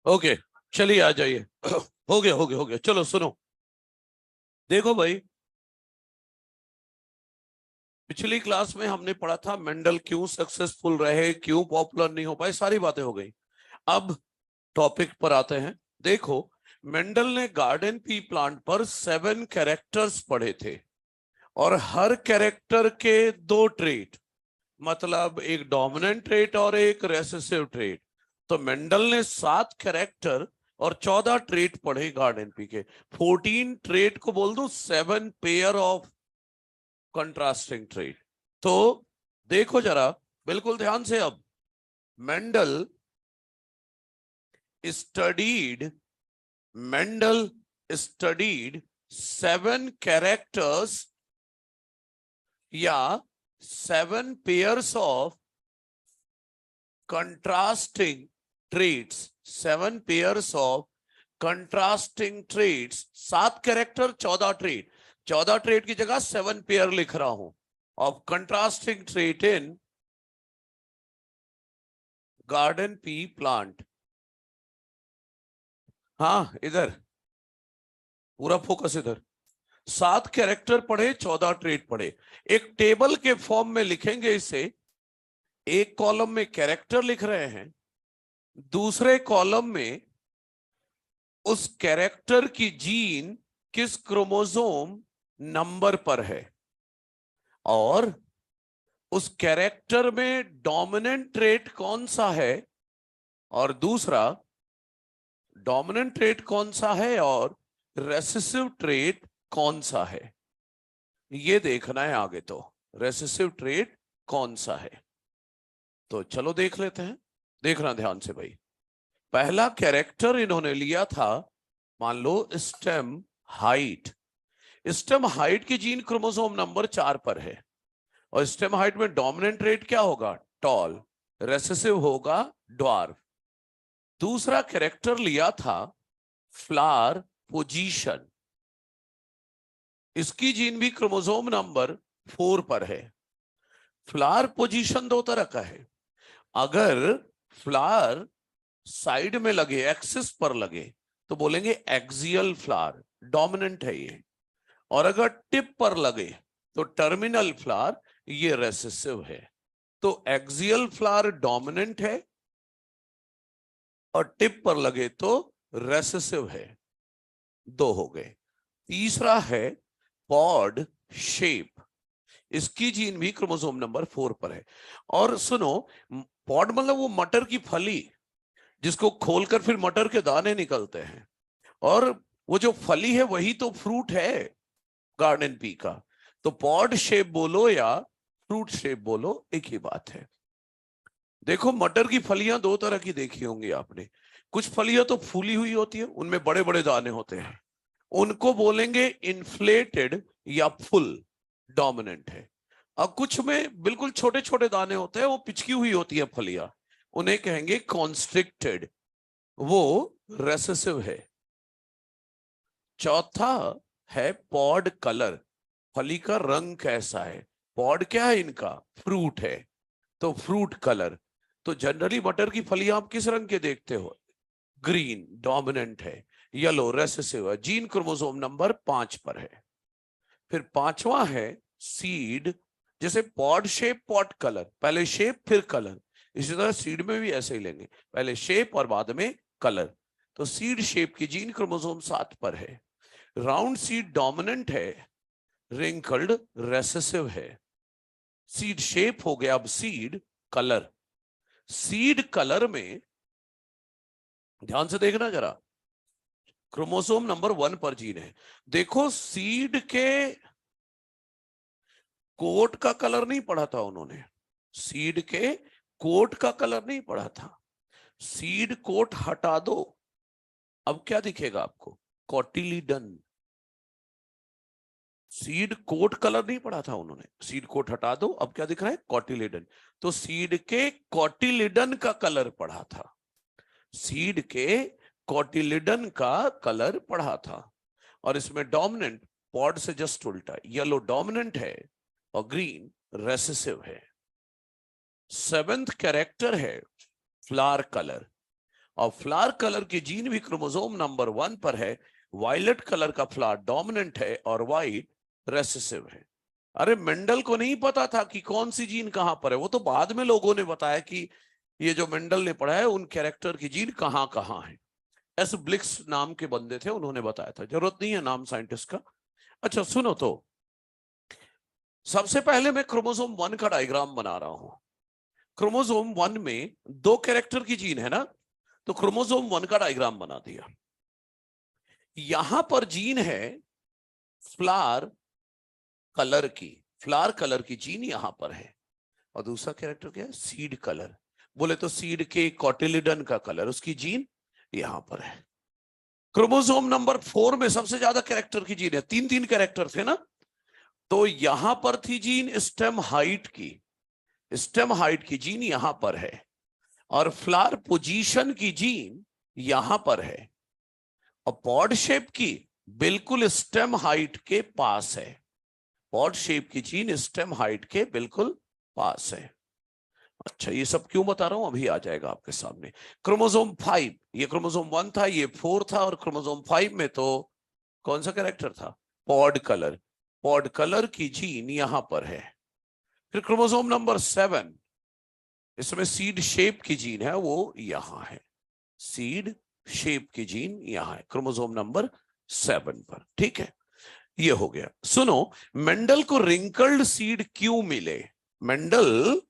Okay, चलिए आ जाइए। हो गया। चलो सुनो, देखो भाई, पिछली क्लास में हमने पढ़ा था मेंडल क्यों सक्सेसफुल रहे, क्यों पॉपुलर नहीं हो पाए, सारी बातें हो गई। अब टॉपिक पर आते हैं। देखो, मेंडल ने गार्डन पी प्लांट पर 7 कैरेक्टर्स पढ़े थे और हर कैरेक्टर के 2 ट्रेट, मतलब एक डोमिनेंट ट्रेट और एक रेसेसिव ट्रेट। तो मेंडल ने 7 कैरेक्टर और 14 ट्रेट पढ़े गार्डन पी के। 14 ट्रेट को बोल दो 7 पेयर ऑफ कंट्रास्टिंग ट्रेट। तो देखो जरा, बिल्कुल ध्यान से। अब Mendel studied Mendel studied 7 characters या 7 pairs of contrasting traits, 7 pairs of contrasting traits, 7 character 14 trait, 14 trait की जगह 7 पेयर लिख रहा हूं of contrasting trait in garden pea plant. हाँ, इधर पूरा फोकस इधर। 7 कैरेक्टर पढ़े, 14 ट्रेट पढ़े। एक टेबल के फॉर्म में लिखेंगे इसे। एक कॉलम में कैरेक्टर लिख रहे हैं, दूसरे कॉलम में उस कैरेक्टर की जीन किस क्रोमोसोम नंबर पर है, और उस कैरेक्टर में डोमिनेंट ट्रेट कौन सा है, और दूसरा डोमिनेंट ट्रेट कौन सा है और रेसेसिव ट्रेट कौन सा है, ये देखना है आगे। तो रेसेसिव ट्रेट कौन सा है, तो चलो देख लेते हैं। देखना ध्यान से भाई। पहला कैरेक्टर इन्होंने लिया था, मान लो स्टेम हाइट। स्टेम हाइट की जीन क्रोमोसोम नंबर 4 पर है, और स्टेम हाइट में डोमिनेंट रेट क्या होगा, टॉल। रेसेसिव होगा ड्वार्फ। दूसरा कैरेक्टर लिया था फ्लावर पोजीशन। इसकी जीन भी क्रोमोसोम नंबर 4 पर है। फ्लावर पोजीशन 2 तरह का है। अगर फ्लावर साइड में लगे, एक्सिस पर लगे, तो बोलेंगे एक्सियल फ्लावर, डोमिनेंट है ये। और अगर टिप पर लगे तो टर्मिनल फ्लावर, ये रेसेसिव है। तो एक्सियल फ्लावर डोमिनेंट है और टिप पर लगे तो रेसेसिव है। 2 हो गए। तीसरा है पॉड शेप। इसकी जीन भी क्रोमोसोम नंबर 4 पर है। और सुनो, पॉड मतलब वो मटर की फली, जिसको खोलकर फिर मटर के दाने निकलते हैं, और वो जो फली है वही तो फ्रूट है गार्डन पी का। तो पॉड शेप बोलो या फ्रूट शेप बोलो, एक ही बात है। देखो, मटर की फलियां 2 तरह की देखी होंगी आपने। कुछ फलियां तो फूली हुई होती है, उनमें बड़े बड़े दाने होते हैं, उनको बोलेंगे इन्फ्लेटेड या फुल, डोमिनेंट है। और कुछ में बिल्कुल छोटे छोटे दाने होते हैं, वो पिचकी हुई होती है फलियां, उन्हें कहेंगे कॉन्स्ट्रिक्टेड, वो रेसेसिव है। चौथा है पॉड कलर। फली का रंग कैसा है। पॉड क्या है इनका, फ्रूट है, तो फ्रूट कलर। तो जनरली मटर की फलियां आप किस रंग के देखते हो, ग्रीन, डोमिनेंट है। येलो रेसेसिव है, जीन क्रोमोसोम नंबर 5 पर है। फिर पांचवा है सीड। जैसे पॉड शेप, पॉड कलर, पहले शेप फिर कलर, इसी तरह सीड में भी ऐसे ही लेंगे, पहले शेप और बाद में कलर। तो सीड शेप की जीन क्रोमोसोम 7 पर है। राउंड सीड डोमिनेंट है, रिंकल्ड रेसेसिव है। सीड शेप हो गया। अब सीड कलर। सीड कलर में ध्यान से देखना जरा, क्रोमोसोम नंबर 1 पर जीन है। देखो, सीड के कोट का कलर नहीं पढ़ा था उन्होंने, सीड के कोट का कलर नहीं पढ़ा था। सीड कोट हटा दो, अब क्या दिखेगा आपको, कॉटिलीडन। सीड कोट कलर नहीं पढ़ा था उन्होंने, सीड कोट हटा दो, अब क्या दिख रहा है, कॉटिलीडन। तो सीड के कॉटिलीडन का कलर पढ़ा था, सीड के कॉटिलीडन का कलर पढ़ा था। और इसमें डोमिनेंट पॉड से जस्ट उल्टा, येलो डोमिनेंट है और ग्रीन रेसेसिव है। 7th कैरेक्टर है फ्लावर कलर, और फ्लावर कलर की जीन भी क्रोमोसोम नंबर 1 पर है। वायलेट कलर का फ्लावर डोमिनेंट है और व्हाइट रेसेसिव है। अरे मेंडल को नहीं पता था कि कौन सी जीन कहां पर है, वो तो बाद में लोगों ने बताया कि ये जो मेंडल ने पढ़ा है उन कैरेक्टर की जीन कहां कहां है। एस ब्लिक्स नाम के बंदे थे, उन्होंने बताया था, जरूरत नहीं है नाम साइंटिस्ट का। अच्छा सुनो, तो सबसे पहले मैं क्रोमोसोम 1 का डायग्राम बना रहा हूं। क्रोमोसोम 1 में 2 कैरेक्टर की जीन है ना, तो क्रोमोसोम 1 का डायग्राम बना दिया। यहां पर जीन है फ्लावर कलर की, फ्लावर कलर की जीन यहां पर है। और दूसरा कैरेक्टर क्या है? Seed colour. बोले तो सीड के कॉटिलिडन का कलर, उसकी जीन यहां पर है। क्रोमोसोम नंबर 4 में सबसे ज्यादा कैरेक्टर की जीन है, 3 कैरेक्टर थे ना, तो यहां पर थी जीन स्टेम हाइट की, स्टेम हाइट की जीन यहां पर है। और फ्लावर पोजीशन की जीन यहां पर है। और पॉड शेप की बिल्कुल स्टेम हाइट के पास है। पॉड शेप की जीन स्टेम हाइट के बिल्कुल पास है। अच्छा ये सब क्यों बता रहा हूं, अभी आ जाएगा आपके सामने। क्रोमोसोम 5, ये क्रोमोसोम 1 था, ये 4 था, और क्रोमोसोम 5 में तो कौन सा कैरेक्टर था? Pod colour. पॉड कलर की जीन यहां पर है। फिर क्रोमोसोम नंबर 7, इसमें सीड शेप की जीन है, वो यहां है। सीड शेप की जीन यहां है क्रोमोसोम नंबर 7 पर। ठीक है, ये हो गया। सुनो, मेंडल को रिंकल्ड सीड क्यों मिले? Mendel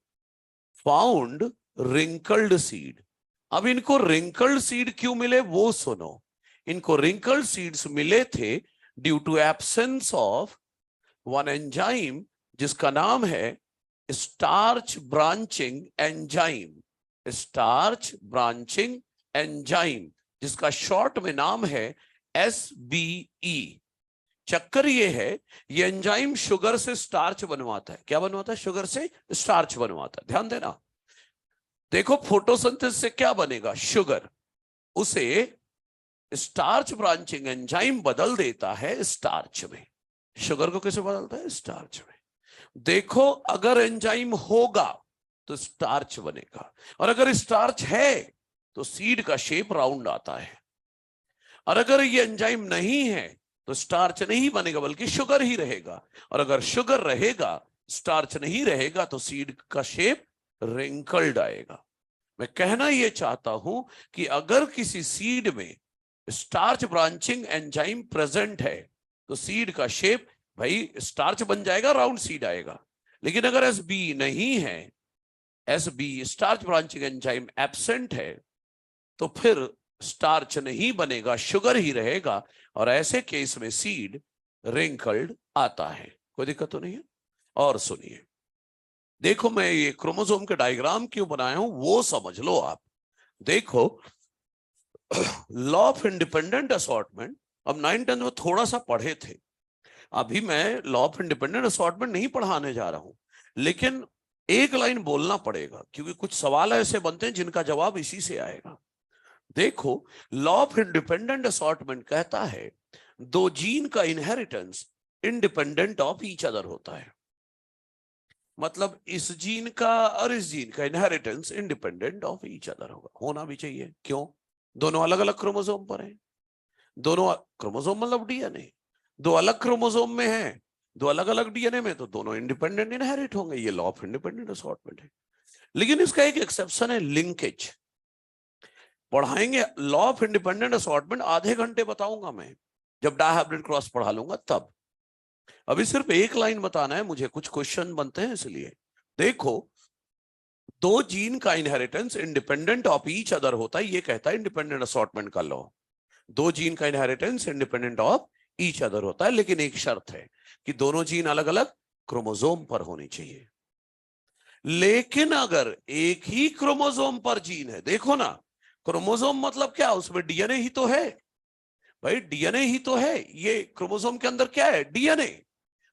found wrinkled seed. अब इनको रिंकल्ड सीड क्यों मिले वो सुनो। इनको रिंकल्ड सीड्स मिले थे due to absence of one enzyme जिसका नाम है starch branching enzyme. Starch branching enzyme, जिसका शॉर्ट में नाम है SBE। चक्कर ये है, ये एंजाइम शुगर से स्टार्च बनवाता है। क्या बनवाता है? शुगर से स्टार्च बनवाता है। ध्यान देना, देखो फोटोसिंथेसिस से क्या बनेगा? शुगर। उसे स्टार्च ब्रांचिंग एंजाइम बदल देता है स्टार्च में। शुगर को कैसे बदलता है? स्टार्च में। देखो, अगर एंजाइम होगा तो स्टार्च बनेगा, और अगर स्टार्च है तो सीड का शेप राउंड आता है। और अगर ये एंजाइम नहीं है तो स्टार्च नहीं बनेगा बल्कि शुगर ही रहेगा। और अगर शुगर रहेगा, स्टार्च नहीं रहेगा, तो सीड का शेप रिंकल्ड आएगा। मैं कहना यह चाहता हूं कि अगर किसी सीड में स्टार्च ब्रांचिंग एंजाइम प्रेजेंट है तो सीड का शेप भाई स्टार्च बन जाएगा, राउंड सीड आएगा। लेकिन अगर SB नहीं है, SB starch branching enzyme absent है, तो फिर स्टार्च नहीं बनेगा, शुगर ही रहेगा, और ऐसे केस में सीड रिंकल्ड आता है। कोई दिक्कत तो नहीं है? और सुनिए, देखो मैं ये क्रोमोसोम के डायग्राम क्यों बनाया हूं वो समझ लो आप। देखो, लॉ ऑफ इंडिपेंडेंट असॉर्टमेंट अब 9th-10th में थोड़ा सा पढ़े थे। अभी मैं लॉ ऑफ इंडिपेंडेंट असॉर्टमेंट नहीं पढ़ाने जा रहा हूं, लेकिन एक लाइन बोलना पड़ेगा क्योंकि कुछ सवाल ऐसे बनते हैं जिनका जवाब इसी से आएगा। देखो, लॉ ऑफ इंडिपेंडेंट असॉर्टमेंट कहता है दो जीन का inheritance independent of each other होता है। मतलब इस जीन का और इस जीन का inheritance independent of each other होगा, होना भी चाहिए। क्यों? दोनों अलग अलग क्रोमोसोम पर हैं। दोनों क्रोमोसोम मतलब DNA, दो अलग क्रोमोसोम में है, दो अलग अलग DNA में, तो दोनों इंडिपेंडेंट इनहेरिट होंगे। ये लॉ ऑफ इंडिपेंडेंट असॉर्टमेंट है। लेकिन इसका एक एक्सेप्शन है, लिंकेज। पढ़ाएंगे लॉ ऑफ इंडिपेंडेंट असॉर्टमेंट, आधे घंटे बताऊंगा मैं, जब डायहाइब्रिड क्रॉस पढ़ा लूंगा तब। अभी सिर्फ एक लाइन बताना है मुझे, कुछ क्वेश्चन बनते हैं इसलिए। देखो, दो जीन का inheritance independent of each other होता है, ये कहता है इंडिपेंडेंट असॉर्टमेंट का लॉ। दो जीन का inheritance independent of each other होता है, लेकिन एक शर्त है कि दोनों जीन अलग अलग क्रोमोसोम पर होनी चाहिए। लेकिन अगर एक ही क्रोमोसोम पर जीन है, देखो ना, क्रोमोसोम मतलब क्या? उसमें DNA ही तो है भाई, DNA ही तो है। ये क्रोमोसोम के अंदर क्या है? DNA।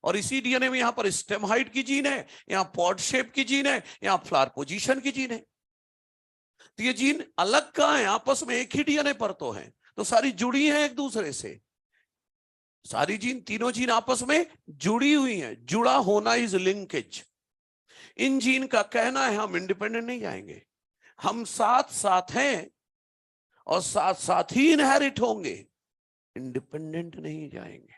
और इसी DNA में यहां पर स्टेम हाइट की जीन है, यहां पॉड शेप की जीन है, यहां फ्लावर पोजीशन की जीन है। तो ये जीन अलग कहां है? आपस में एक ही DNA पर तो है, तो सारी जुड़ी हैं एक दूसरे से। सारी जीन, तीनों जीन आपस में जुड़ी हुई हैं। जुड़ा होना इज लिंकेज। इन जीन का कहना है हम इंडिपेंडेंट नहीं जाएंगे, हम साथ साथ हैं, और साथ साथ ही इनहेरिट होंगे, इंडिपेंडेंट नहीं जाएंगे।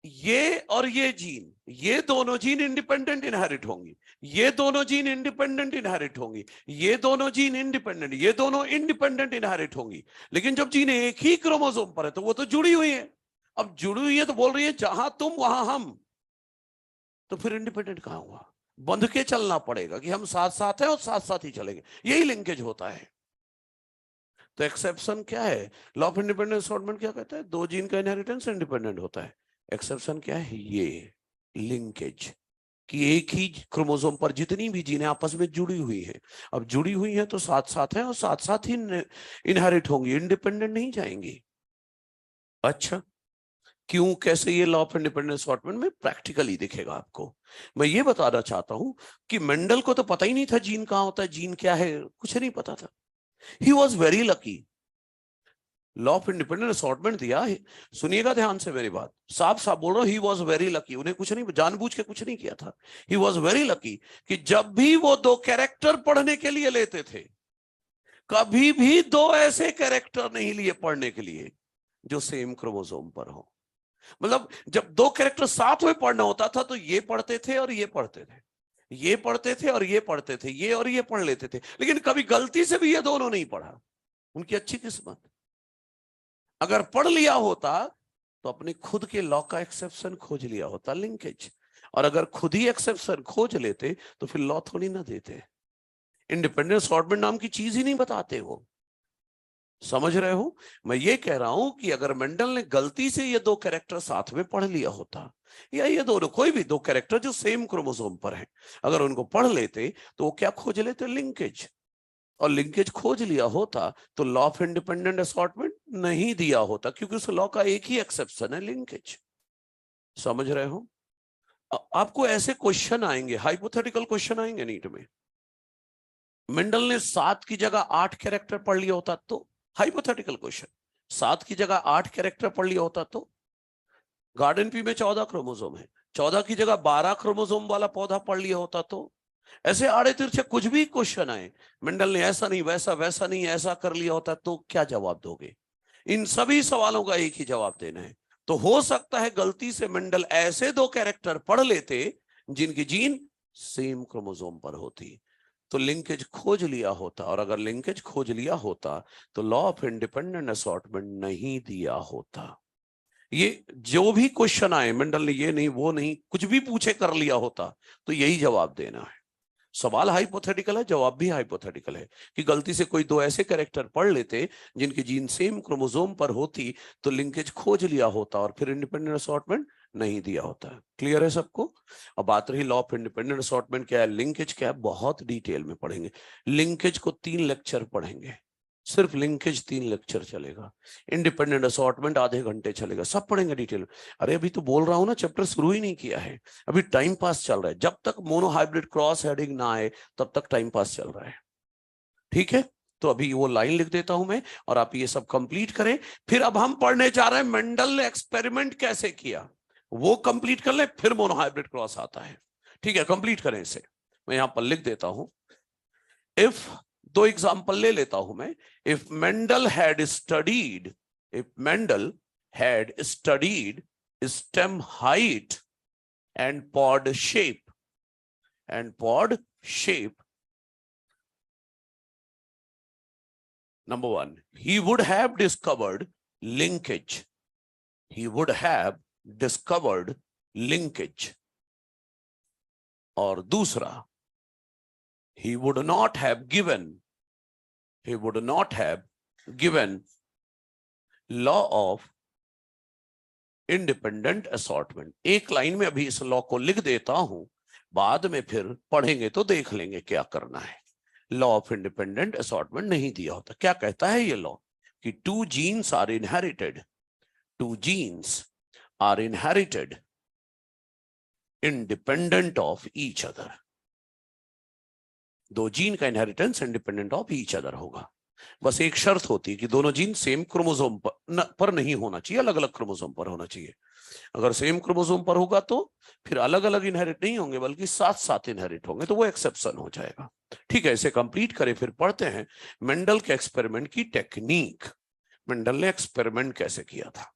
ये और ये जीन, ये दोनों जीन इंडिपेंडेंट इनहेरिट होंगी, ये दोनों जीन इंडिपेंडेंट इनहेरिट होंगी, ये दोनों जीन इंडिपेंडेंट, ये दोनों इंडिपेंडेंट इनहेरिट होंगी। लेकिन जब जीन एक ही क्रोमोसोम पर है तो वो तो जुड़ी हुई है। अब जुड़ी हुई है तो बोल रही है जहां तुम वहां हम, तो फिर इंडिपेंडेंट कहां हुआ? बंध के चलना पड़ेगा कि हम साथ साथ हैं और साथ साथ ही चलेंगे, यही लिंकेज होता है। तो एक्सेप्शन क्या है? लॉ ऑफ इंडिपेंडेंट असॉर्टमेंट क्या कहता है? दो जीन का इनहेरिटेंस इंडिपेंडेंट होता है। एक्सेप्शन क्या है? ये लिंकेज, कि एक ही क्रोमोसोम पर जितनी भी जीनें आपस में जुड़ी हुई हैं, अब जुड़ी हुई हैं तो साथ साथ हैं और साथ साथ ही इनहेरिट होंगी, इंडिपेंडेंट नहीं जाएंगी। अच्छा, क्यों, कैसे? ये लॉ ऑफ इंडिपेंडेंट असॉर्टमेंट में प्रैक्टिकली दिखेगा आपको। मैं ये बताना चाहता हूं कि मेंडल को तो पता ही नहीं था जीन कहां होता है, जीन क्या है, कुछ नहीं पता था। He was very lucky. Law of independent assortment दिया है, सुनिएगा ध्यान से मेरी बात, साफ साफ बोल रहा हूं, ही वॉज वेरी लकी। उन्हें कुछ नहीं, जानबूझ के कुछ नहीं किया था। ही वॉज वेरी लकी कि जब भी वो दो कैरेक्टर पढ़ने के लिए लेते थे, कभी भी दो ऐसे कैरेक्टर नहीं लिए पढ़ने के लिए जो सेम क्रोमोसोम पर हो। मतलब जब दो कैरेक्टर साथ में पढ़ना होता था तो ये पढ़ते थे और ये पढ़ते थे, ये पढ़ते थे और ये पढ़ते थे, ये और ये पढ़ लेते थे, लेकिन कभी गलती से भी ये दोनों नहीं पढ़ा। उनकी अच्छी किस्मत। अगर पढ़ लिया होता तो अपने खुद के लॉ का एक्सेप्शन खोज लिया होता, लिंकेज। और अगर खुद ही एक्सेप्शन खोज लेते तो फिर लॉ थोड़ी ना देते। इंडिपेंडेंट असॉर्टमेंट नाम की चीज ही नहीं बताते वो। समझ रहे हो? मैं ये कह रहा हूं कि अगर मेंडल ने गलती से ये दो कैरेक्टर साथ में पढ़ लिया होता, या ये दोनों कोई भी दो कैरेक्टर जो सेम क्रोमोसोम पर हैं, अगर उनको पढ़ लेते तो वो क्या खोज लेते? लिंकेज। और लिंकेज खोज लिया होता तो लॉ ऑफ इंडिपेंडेंट असॉर्टमेंट नहीं दिया होता, क्योंकि उस लॉ का एक ही एक्सेप्शन है, लिंकेज। समझ रहे हो? आपको ऐसे क्वेश्चन आएंगे, हाइपोथेटिकल क्वेश्चन आएंगे नीट में। मेंडल ने 7 की जगह 8 कैरेक्टर पढ़ लिया होता तो, हाइपोथेटिकल क्वेश्चन, 7 की जगह 8 कैरेक्टर पढ़ लिया होता तो। गार्डन पी में 14 क्रोमोसोम है, 14 की जगह 12 क्रोमोसोम वाला पौधा पढ़ लिया होता तो। ऐसे आड़े तिरछे कुछ भी क्वेश्चन आए, मेंडल ने ऐसा नहीं, वैसा, वैसा नहीं, ऐसा कर लिया होता तो क्या जवाब दोगे? इन सभी सवालों का एक ही जवाब देना है। तो हो सकता है गलती से मेंडल ऐसे दो कैरेक्टर पढ़ लेते जिनकी जीन सेम क्रोमोसोम पर होती, तो लिंकेज खोज लिया होता। और अगर लिंकेज खोज लिया होता तो लॉ ऑफ इंडिपेंडेंट असॉर्टमेंट नहीं दिया होता। ये जो भी क्वेश्चन आए, मेंडल ने ये नहीं वो नहीं कुछ भी पूछे कर लिया होता तो यही जवाब देना है। सवाल हाइपोथेटिकल है, जवाब भी हाइपोथेटिकल है कि गलती से कोई दो ऐसे कैरेक्टर पढ़ लेते जिनकी जीन सेम क्रोमोसोम पर होती तो लिंकेज खोज लिया होता और फिर इंडिपेंडेंट असॉर्टमेंट नहीं दिया होता। क्लियर है सबको? अब बात रही लॉ ऑफ इंडिपेंडेंट असॉर्टमेंट क्या है, लिंकेज क्या है, बहुत डिटेल में पढ़ेंगे। लिंकेज को 3 लेक्चर पढ़ेंगे, सिर्फ लिंकेज 3 लेक्चर चलेगा। इंडिपेंडेंट असॉर्टमेंट आधे घंटे चलेगा, सब पढ़ेंगे डिटेल। अरे अभी तो बोल रहा हूं ना, चैप्टर शुरू ही नहीं किया है, अभी टाइम पास चल रहा है। जब तक मोनो हाइब्रिड क्रॉस हेडिंग ना आए तब तक टाइम पास चल रहा है। ठीक है, तो अभी वो लाइन लिख देता हूं मैं और आप ये सब कंप्लीट करें। फिर अब हम पढ़ने जा रहे हैं मेंडल ने एक्सपेरिमेंट कैसे किया, वो कंप्लीट कर ले, फिर मोनो हाइब्रिड क्रॉस आता है। ठीक है, कंप्लीट करें इसे। मैं यहां पर लिख देता हूं। इफ, दो एग्जाम्पल ले लेता हूं मैं। If Mendel had studied, if Mendel had studied stem height and pod shape, number one, he would have discovered linkage. He would have discovered linkage. और दूसरा, he would not have given law of independent assortment. एक line में अभी इस law को लिख देता हूं, बाद में फिर पढ़ेंगे तो देख लेंगे क्या करना है। लॉ ऑफ इंडिपेंडेंट असॉर्टमेंट नहीं दिया होता। क्या कहता है ये लॉ कि 2 genes are inherited, 2 genes are inherited independent of each other. 2 gene का inheritance independent of each other होगा। बस एक शर्त होती है कि दोनों जीन सेम क्रोमोसोम पर नहीं होना चाहिए, अलग अलग क्रोमोसोम पर होना चाहिए। अगर सेम क्रोमोसोम पर होगा तो फिर अलग अलग इनहेरिट नहीं होंगे, बल्कि साथ साथ इनहेरिट होंगे, तो वो एक्सेप्शन हो जाएगा। ठीक है, इसे कंप्लीट करें, फिर पढ़ते हैं मेंडल के एक्सपेरिमेंट की टेक्निक। मेंडल ने एक्सपेरिमेंट कैसे किया था।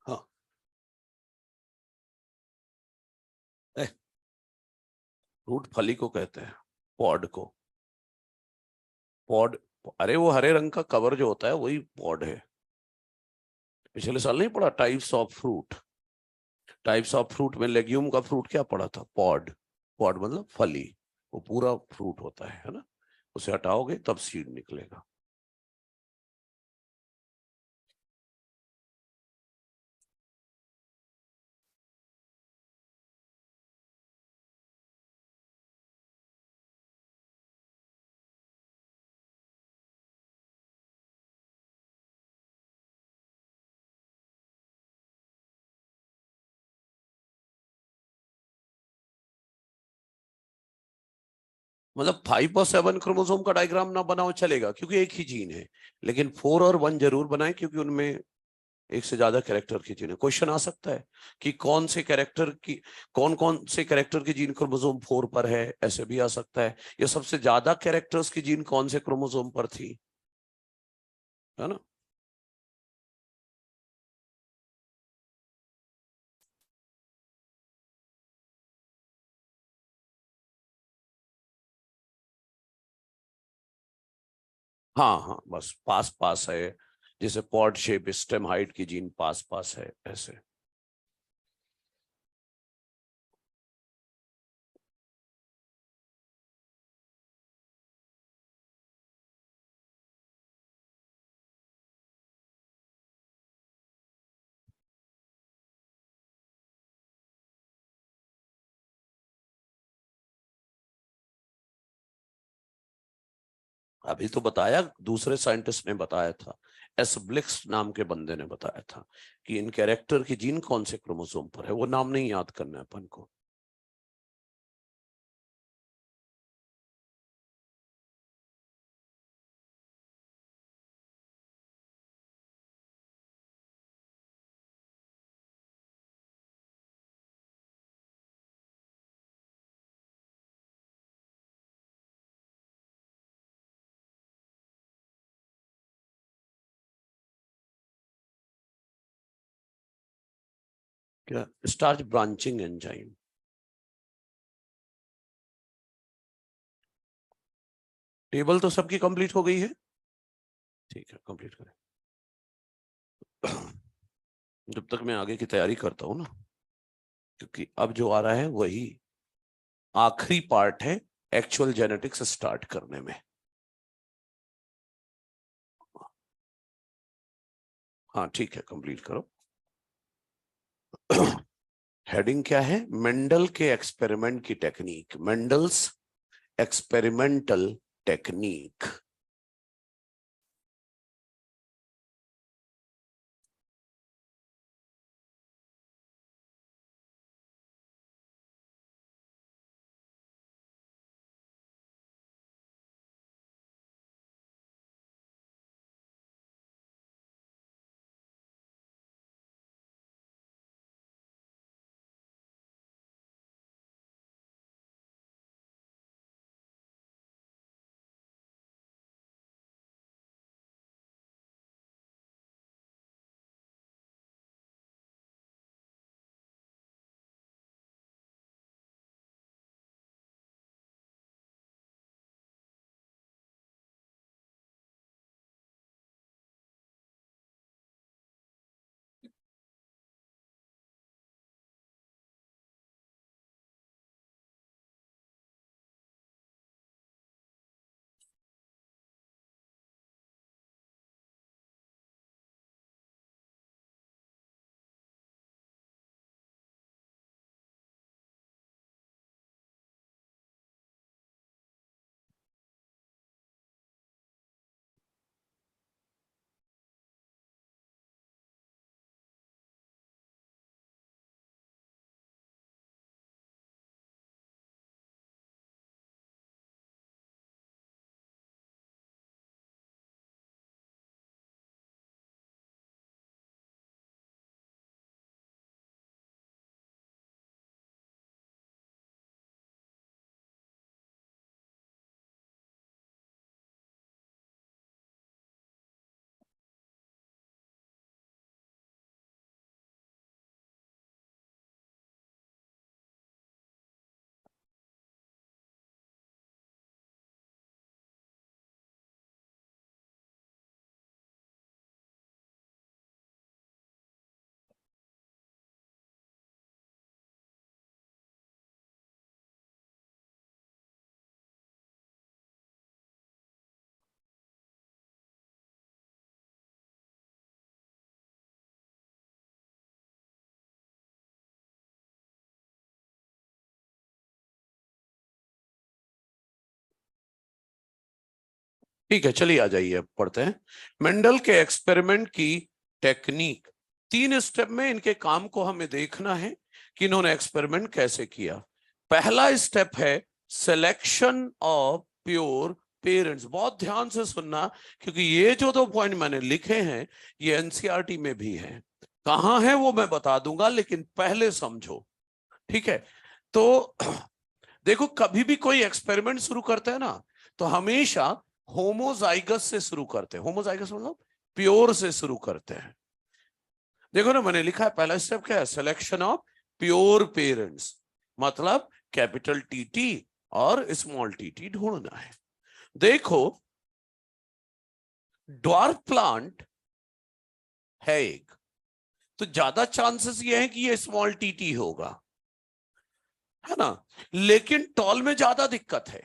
हाँ, फ्रूट फली को कहते हैं, पॉड को। पॉड, अरे वो हरे रंग का कवर जो होता है वही पॉड है। पिछले साल नहीं पढ़ा types of fruit? Types of fruit में लेग्यूम का फ्रूट क्या पढ़ा था? पॉड। पॉड मतलब फली, वो पूरा फ्रूट होता है ना। उसे हटाओगे तब सीड निकलेगा। मतलब 5 और 7 क्रोमोसोम का डायग्राम ना बनाओ चलेगा, क्योंकि एक ही जीन है। लेकिन 4 और 1 जरूर बनाए, क्योंकि उनमें एक से ज्यादा कैरेक्टर की जीन है। क्वेश्चन आ सकता है कि कौन कौन से कैरेक्टर की जीन क्रोमोसोम 4 पर है, ऐसे भी आ सकता है। ये सबसे ज्यादा कैरेक्टर्स की जीन कौन से क्रोमोसोम पर थी, है ना। हाँ हाँ, बस पास पास है। जैसे पॉड शेप, स्टेम हाइट की जीन पास पास है, ऐसे। अभी तो बताया, दूसरे साइंटिस्ट ने बताया था, एस ब्लिक्स नाम के बंदे ने बताया था कि इन कैरेक्टर की जीन कौन से क्रोमोसोम पर है। वो नाम नहीं याद करना है अपन को। क्या? Starch branching enzyme. टेबल तो सबकी कंप्लीट हो गई है। ठीक है, कंप्लीट करें। जब तक मैं आगे की तैयारी करता हूं ना, क्योंकि अब जो आ रहा है वही आखिरी पार्ट है एक्चुअल जेनेटिक्स स्टार्ट करने में। हाँ ठीक है, कंप्लीट करो। हेडिंग क्या है? मेंडल के एक्सपेरिमेंट की टेक्निक, मेंडल्स एक्सपेरिमेंटल टेक्निक। ठीक है, चलिए आ जाइए, अब पढ़ते हैं मेंडल के एक्सपेरिमेंट की टेक्निक। 3 स्टेप में इनके काम को हमें देखना है कि इन्होंने एक्सपेरिमेंट कैसे किया। पहला स्टेप है सिलेक्शन ऑफ प्योर पेरेंट्स। बहुत ध्यान से सुनना, क्योंकि ये जो 2 पॉइंट मैंने लिखे हैं ये एनसीईआरटी में भी है। कहां है वो मैं बता दूंगा, लेकिन पहले समझो, ठीक है? तो देखो, कभी भी कोई एक्सपेरिमेंट शुरू करते हैं ना, तो हमेशा होमोजाइगस से शुरू करते हैं। होमोजाइगस मतलब प्योर से शुरू करते हैं। देखो ना, मैंने लिखा है पहला स्टेप क्या है? सिलेक्शन ऑफ प्योर पेरेंट्स, मतलब कैपिटल टी और स्मॉल टी ढूंढना है। देखो, ड्वार्फ प्लांट है एक, तो ज्यादा चांसेस ये है कि ये स्मॉल टी होगा, है ना? लेकिन टॉल में ज्यादा दिक्कत है।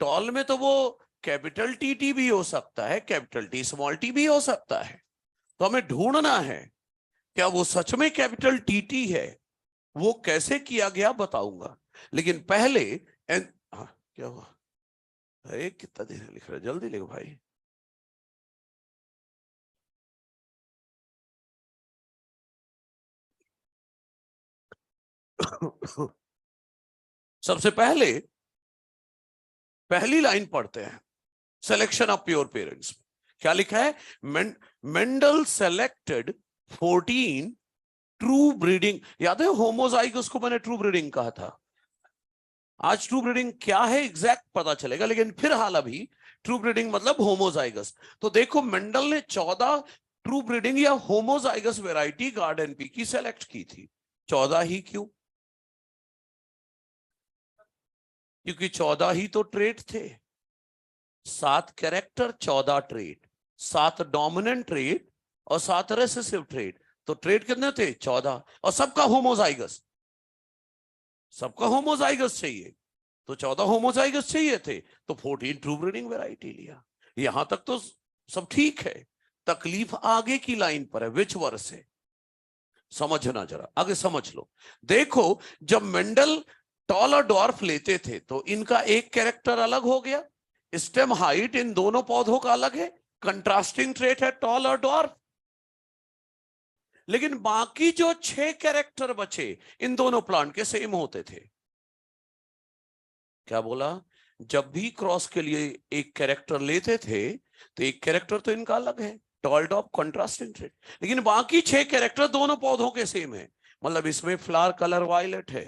टॉल में तो वो कैपिटल टी भी हो सकता है, कैपिटल टी स्मॉल टी भी हो सकता है। तो हमें ढूंढना है क्या वो सच में कैपिटल टी है। वो कैसे किया गया बताऊंगा, लेकिन पहले क्या हुआ? अरे कितना देर लिख रहा है, जल्दी लिखो भाई। सबसे पहले पहली लाइन पढ़ते हैं, सिलेक्शन ऑफ प्योर पेरेंट्स। क्या लिखा है? Mendel selected 14 true breeding. याद है होमोजाइगस को मैंने ट्रू ब्रीडिंग कहा था। आज ट्रू ब्रीडिंग क्या है एग्जैक्ट पता चलेगा, लेकिन फिर हाल अभी ट्रू ब्रीडिंग मतलब होमोजाइगस। तो देखो, मेंडल ने 14 ट्रू ब्रीडिंग या होमोजाइगस वैरायटी गार्डन पी की सेलेक्ट की थी। 14 ही क्यों? क्योंकि 14 ही तो ट्रेट थे। 7 कैरेक्टर, 14 ट्रेट, 7 डोमिनेंट ट्रेट और 7 रेसेसिव ट्रेट। तो ट्रेट कितने थे? 14। और सबका होमोजाइगस, सबका होमोजाइगस चाहिए, तो 14 होमोजाइगस चाहिए थे, तो 14 ट्रू ब्रीडिंग वैरायटी लिया। यहां तक तो सब ठीक है। तकलीफ आगे की लाइन पर है, विच वर्ष है? समझना जरा, आगे समझ लो। देखो, जब मेंडल टॉल और डॉर्फ लेते थे तो इनका एक कैरेक्टर अलग हो गया, स्टेम हाइट इन दोनों पौधों का अलग है, कंट्रास्टिंग ट्रेट है टॉल और डॉर्फ। लेकिन बाकी जो 6 कैरेक्टर बचे इन दोनों प्लांट के सेम होते थे। क्या बोला? जब भी क्रॉस के लिए एक कैरेक्टर लेते थे तो एक कैरेक्टर तो इनका अलग है, टॉल डॉर्फ कंट्रास्टिंग ट्रेट, लेकिन बाकी 6 कैरेक्टर दोनों पौधों के सेम है। मतलब इसमें फ्लावर कलर वायलेट है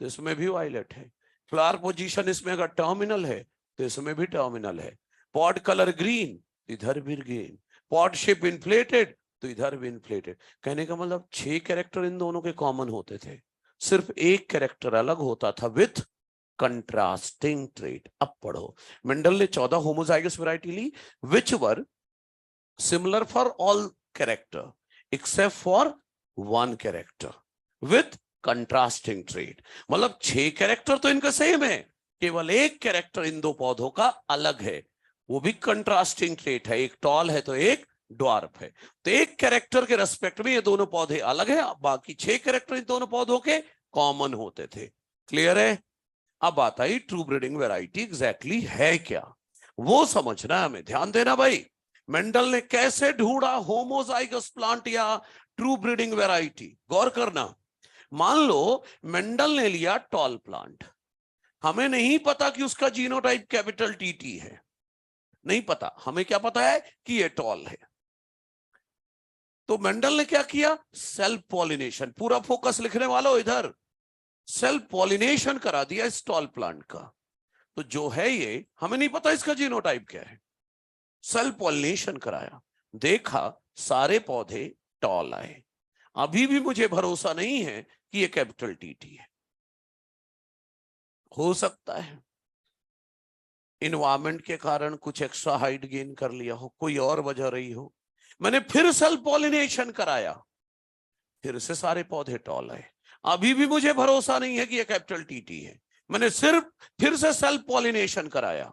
तो इसमें भी वायलेट है, फ्लावर पोजीशन इसमें अगर टर्मिनल है तो इसमें भी टर्मिनल है, पॉड कलर ग्रीन इधर भी ग्रीन, पॉड शेप इन्फ्लेटेड तो इधर भी इन्फ्लेटेड। कहने का मतलब 6 कैरेक्टर इन दोनों के कॉमन होते थे, सिर्फ एक कैरेक्टर अलग होता था विथ कंट्रास्टिंग ट्रेट। अब पढ़ो, मेंडल ने 14 होमोजाइगस वैरायटी ली which were similar for all character except for one character with contrasting trait. मतलब 6 कैरेक्टर तो इनका सेम है, केवल एक कैरेक्टर इन दो पौधों का अलग है, वो भी कंट्रास्टिंग ट्रेट है, एक टॉल है तो एक ड्वार्फ है। तो एक कैरेक्टर के रेस्पेक्ट में ये दोनों पौधे अलग है, बाकी 6 कैरेक्टर इन दोनों पौधों के कॉमन होते थे। क्लियर है? अब आता ही ट्रू ब्रीडिंग वैरायटी एग्जैक्टली है क्या, वो समझना है हमें। ध्यान देना भाई, मेंडल ने कैसे ढूंढा होमोजाइगस प्लांट या ट्रू ब्रीडिंग वैरायटी, गौर करना। मान लो मेंडल ने लिया टॉल प्लांट, हमें नहीं पता कि उसका जीनोटाइप कैपिटल टीटी है, नहीं पता, हमें क्या पता है कि ये टॉल है। तो मेंडल ने क्या किया? सेल्फ पॉलिनेशन, पूरा फोकस लिखने वालों इधर, सेल्फ पॉलिनेशन करा दिया इस टॉल प्लांट का। तो जो है ये, हमें नहीं पता इसका जीनोटाइप क्या है, सेल्फ पॉलिनेशन कराया, देखा सारे पौधे टॉल आए। अभी भी मुझे भरोसा नहीं है कि ये कैपिटल टीटी है, हो सकता है इन्वायरमेंट के कारण कुछ एक्स्ट्रा हाइट गेन कर लिया हो, कोई और वजह रही हो। मैंने फिर सेल्फ पॉलिनेशन कराया, फिर से सारे पौधे टॉल आए। अभी भी मुझे भरोसा नहीं है कि यह कैपिटल टीटी है, मैंने सिर्फ फिर से सेल्फ पॉलिनेशन कराया,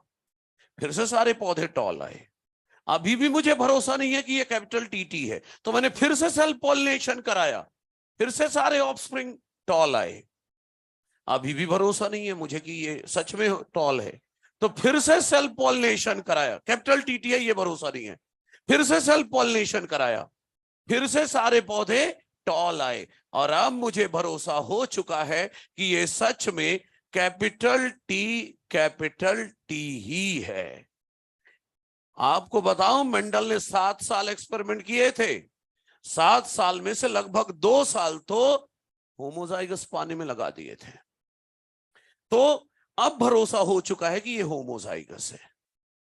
फिर से सारे पौधे टॉल आए। अभी भी मुझे भरोसा नहीं है कि यह कैपिटल टीटी है, तो मैंने फिर से सेल्फ पॉलिनेशन कराया, फिर से सारे ऑफस्प्रिंग टॉल आए। अभी भी भरोसा नहीं है मुझे कि ये सच में टॉल है, तो फिर से सेल्फ पॉलिनेशन कराया, कैपिटल टीटी है ये भरोसा नहीं है, फिर से सेल्फ पॉलिनेशन कराया, फिर से सारे पौधे टॉल आए। और अब मुझे भरोसा हो चुका है कि ये सच में कैपिटल टी ही है। आपको बताऊं, मेंडल ने 7 साल एक्सपेरिमेंट किए थे, 7 साल में से लगभग 2 साल तो होमोजाइगस पानी में लगा दिए थे। तो अब भरोसा हो चुका है कि ये होमोजाइगस है,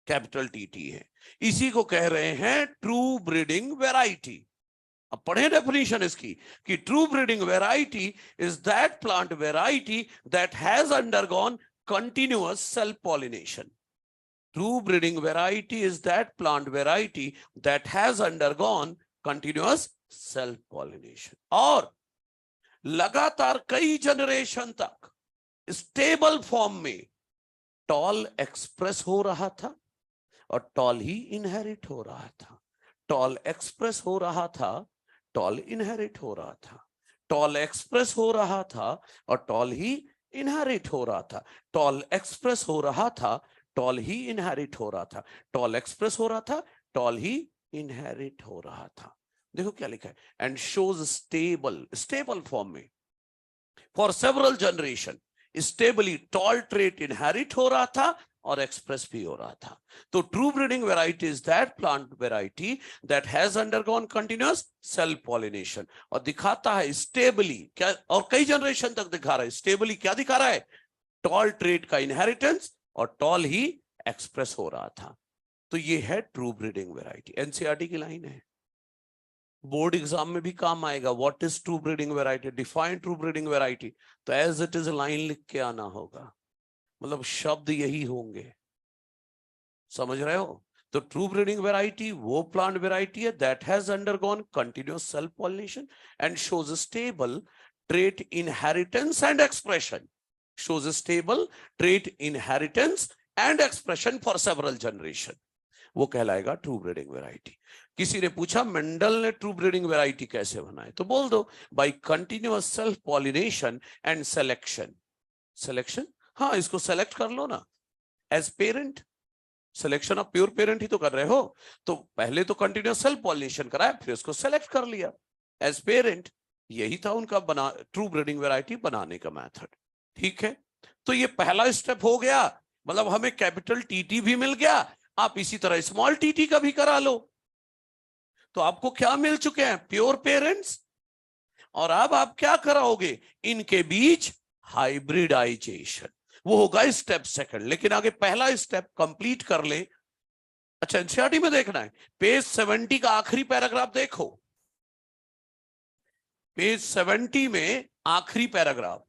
कैपिटल टीटी है। इसी को कह रहे हैं ट्रू ब्रीडिंग वैरायटी। अब पढ़े डेफिनेशन इसकी कि true breeding variety is that plant variety that has undergone continuous self pollination. True breeding variety is that plant variety that has undergone continuous self pollination, और लगातार कई जनरेशन तक stable form में toll express हो रहा था और toll ही inherit हो रहा था, टॉल एक्सप्रेस हो रहा था, टॉल इनहेरिट हो रहा था, टॉल एक्सप्रेस हो रहा था और टॉल ही इनहेरिट हो रहा था, टॉल एक्सप्रेस हो रहा था, टॉल ही इनहेरिट हो रहा था, टॉल एक्सप्रेस हो रहा था, टॉल ही इनहेरिट हो रहा था। देखो क्या लिखा है, and shows stable, stable form में for several generation, stably tall trait inherit हो रहा था और एक्सप्रेस भी हो रहा था। तो true breeding variety is that plant variety that has undergone continuous self pollination, और दिखाता है स्टेबली क्या, और कई जनरेशन तक दिखा रहा है स्टेबली, क्या दिखा रहा है, टॉल ट्रेट का इनहेरिटेंस और टॉल ही एक्सप्रेस हो रहा था। तो ये है ट्रू ब्रीडिंग वैरायटी, एनसीईआरटी की लाइन है, बोर्ड एग्जाम में भी काम आएगा। What is true breeding variety, define true breeding variety, तो एज इट इज लाइन लिख के आना होगा, मतलब शब्द यही होंगे, समझ रहे हो। तो ट्रू ब्रीडिंग वैरायटी वो प्लांट वैरायटी है that has undergone continuous self pollination and shows stable trait inheritance and expression, shows stable trait inheritance and expression for several generation, वो कहलाएगा ट्रू ब्रीडिंग वैरायटी। किसी ने पूछा मेंडल ने true breeding variety कैसे बनाए, तो बोल दो by continuous self pollination and selection. Selection, हाँ इसको सेलेक्ट कर लो ना as parent, selection of pure parent ही तो कर रहे हो। तो पहले तो कंटिन्यूअस सेल्फ पॉलिनेशन कराया, फिर उसको सेलेक्ट कर लिया एज पेरेंट। यही था उनका बना ट्रू ब्रीडिंग वैरायटी बनाने का मेथड। ठीक है, तो ये पहला स्टेप हो गया, मतलब हमें कैपिटल टीटी भी मिल गया, आप इसी तरह स्मॉल टीटी का भी करा लो। तो आपको क्या मिल चुके हैं, प्योर पेरेंट्स। और अब आप क्या कराओगे, इनके बीच हाइब्रिडाइजेशन, वो होगा स्टेप सेकंड। लेकिन आगे पहला स्टेप कंप्लीट कर ले। अच्छा, एनसीईआरटी में देखना है, पेज 70 का आखिरी पैराग्राफ देखो, पेज 70 में आखिरी पैराग्राफ।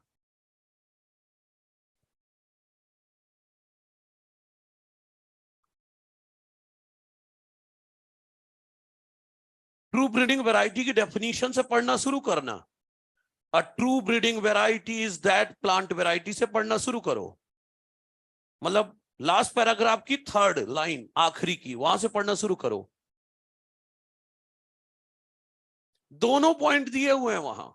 ट्रू ब्रीडिंग वैरायटी की डेफिनेशन से पढ़ना शुरू करना। A true breeding variety is that plant variety से पढ़ना शुरू करो, मतलब लास्ट पैराग्राफ की थर्ड लाइन आखिरी की, वहां से पढ़ना शुरू करो। दोनों पॉइंट दिए हुए हैं वहां।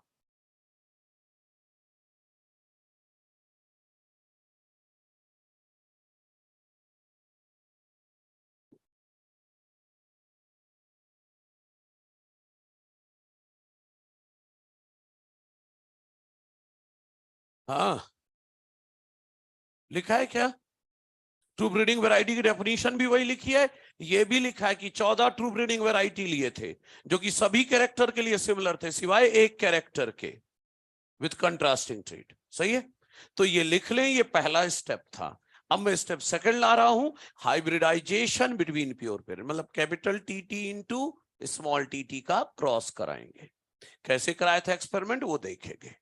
हाँ, लिखा है क्या, ट्रू ब्रीडिंग वैरायटी की डेफिनेशन भी वही लिखी है। ये भी लिखा है कि 14 ट्रू ब्रीडिंग वैरायटी लिए थे, जो कि सभी कैरेक्टर के लिए सिमिलर थे सिवाय एक कैरेक्टर के, विथ कंट्रास्टिंग ट्रेट। सही है, तो ये लिख लें, ये पहला स्टेप था। अब मैं स्टेप सेकंड ला रहा हूं, हाइब्रिडाइजेशन बिटवीन प्योर पेरेंट, मतलब capital TT into small TT का क्रॉस कराएंगे। कैसे कराया था एक्सपेरिमेंट, वो देखेंगे।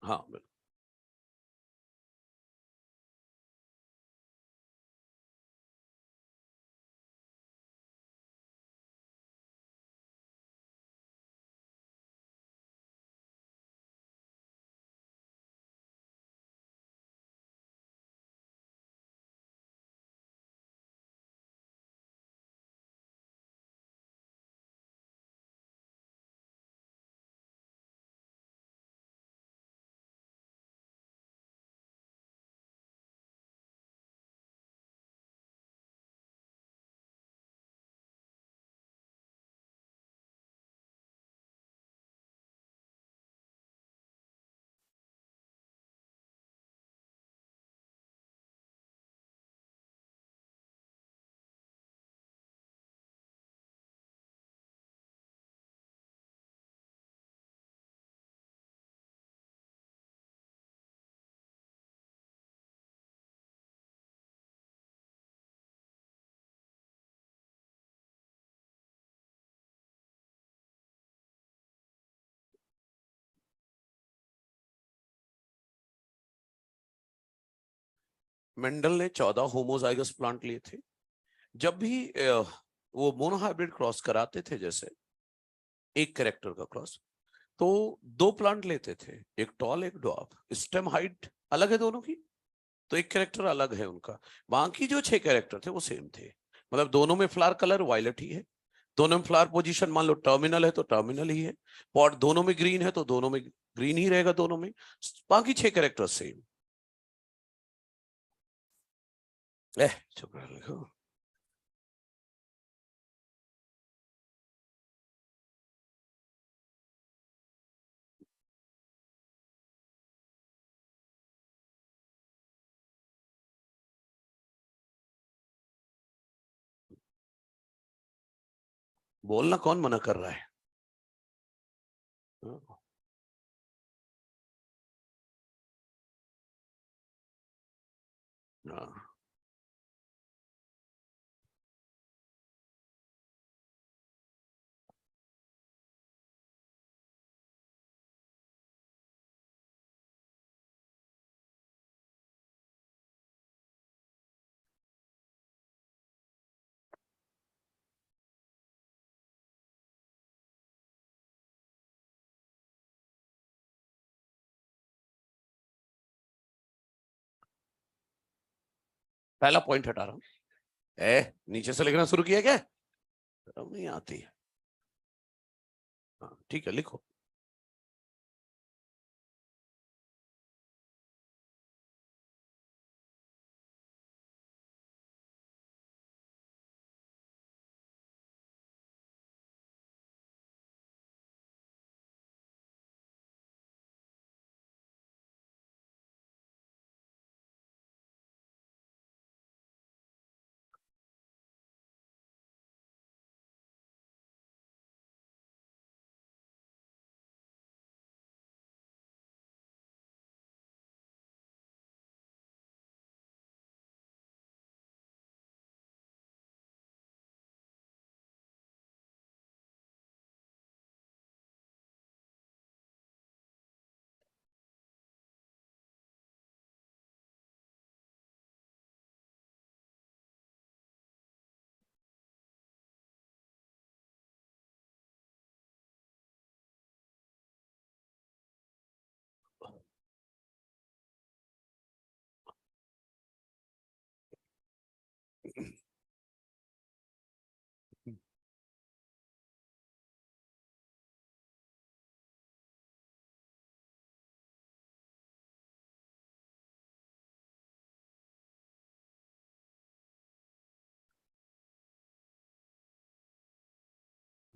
हाँ बिल्कुल। मेंडल ने 14 होमोजाइगस प्लांट लिए थे। जब भी वो मोनोहाइब्रिड क्रॉस कराते थे, जैसे एक कैरेक्टर का क्रॉस, तो दो प्लांट लेते थे, एक टॉल एक ड्वार्फ। स्टेम हाइट अलग है दोनों की, तो एक कैरेक्टर अलग है उनका। बाकी जो 6 कैरेक्टर थे वो सेम थे, मतलब दोनों में फ्लावर कलर वायलेट ही है, दोनों में फ्लावर पोजीशन मान लो टर्मिनल है तो टर्मिनल ही है, पॉट दोनों में ग्रीन है तो दोनों में ग्रीन ही रहेगा दोनों में। बाकी 6 कैरेक्टर सेम। चुप रहो। बोलना कौन मना कर रहा है। हाँ, हाँ। पहला पॉइंट हटा रहा हूं। नीचे से लिखना शुरू किया क्या? शर्म नहीं आती? हाँ ठीक है, लिखो।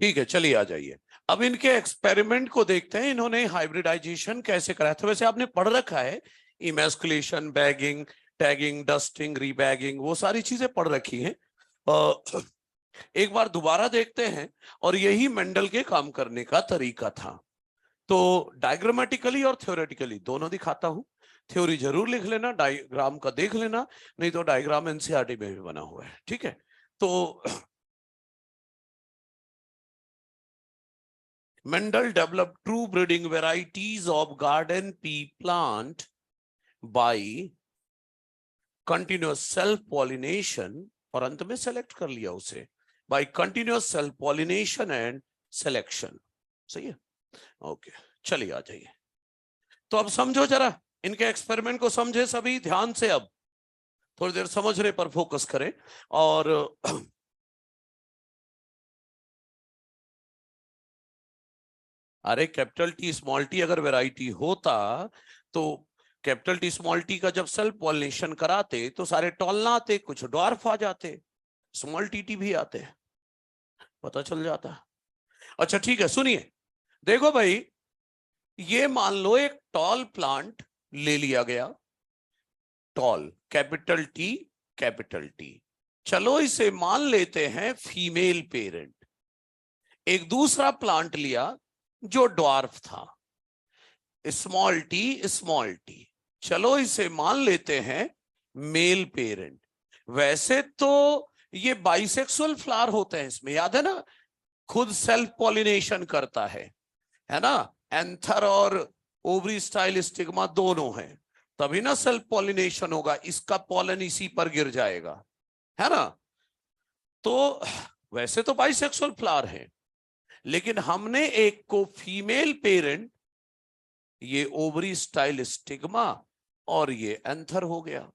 ठीक है, चलिए आ जाइए। अब इनके एक्सपेरिमेंट को देखते हैं, इन्होंने हाइब्रिडाइजेशन कैसे कराया था। वैसे आपने पढ़ रखा है, इमैस्कुलेशन, बैगिंग, टैगिंग, डस्टिंग, रीबैगिंग, वो सारी चीजें पढ़ रखी हैं। एक बार दोबारा देखते हैं। और यही मेंडल के काम करने का तरीका था। तो डायग्रामेटिकली और थ्योरेटिकली दोनों दिखाता हूं। थ्योरी जरूर लिख लेना, डायग्राम का देख लेना, नहीं तो डायग्राम एनसीईआरटी में भी बना हुआ है, ठीक है। तो Mendel developed true breeding varieties of garden pea plant by continuous self-pollination, और अंत में सेलेक्ट कर लिया उसे, by continuous self-pollination and selection। सही है, ओके। चलिए आ जाइए। तो अब समझो जरा, इनके एक्सपेरिमेंट को समझे सभी ध्यान से। अब थोड़ी देर समझने पर फोकस करें। और अरे कैपिटल टी स्मॉल टी अगर वैरायटी होता तो कैपिटल टी स्मॉल टी का जब सेल्फ पॉलिनेशन कराते तो सारे टॉल ना आते, कुछ ड्वार्फ आ जाते, स्मॉल टी भी आते, पता चल जाता। अच्छा ठीक है, सुनिए। देखो भाई, ये मान लो एक टॉल प्लांट ले लिया गया, tall, capital T, capital T. चलो इसे मान लेते हैं फीमेल पेरेंट। एक दूसरा प्लांट लिया जो ड्वार्फ था, स्मॉल टी, स्मॉल टी। चलो इसे मान लेते हैं मेल पेरेंट। वैसे तो ये बाइसेक्सुअल फ्लावर होते हैं इसमें, याद है ना, खुद सेल्फ पॉलिनेशन करता है ना। एंथर और ओवरी स्टाइल स्टिग्मा दोनों हैं, तभी ना सेल्फ पॉलिनेशन होगा, इसका पॉलन इसी पर गिर जाएगा, है ना। तो वैसे तो बाइसेक्सुअल फ्लावर है, लेकिन हमने एक को फीमेल पेरेंट, ये ओवरी स्टाइल स्टिग्मा और ये एंथर हो गया।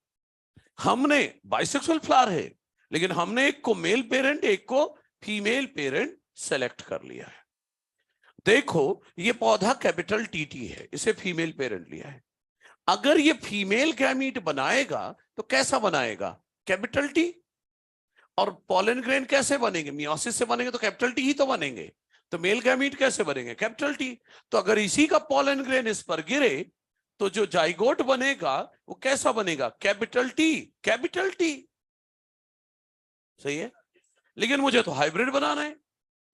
हमने बाइसेक्सुअल फ्लावर है, लेकिन हमने एक को मेल पेरेंट, एक को फीमेल पेरेंट सेलेक्ट कर लिया है। देखो ये पौधा कैपिटल टीटी है, इसे फीमेल पेरेंट लिया है। अगर ये फीमेल गैमीट बनाएगा तो कैसा बनाएगा? Capital T. और पोलन ग्रेन कैसे बनेंगे? मियोसिस से बनेंगे तो कैपिटल टी ही तो बनेंगे। तो मेल गैमीट कैसे बनेंगे? Capital T. तो अगर इसी का पोलन ग्रेन इस पर गिरे तो जो जाइगोट बनेगा वो कैसा बनेगा? Capital T, capital T. सही है, लेकिन मुझे तो हाइब्रिड बनाना है,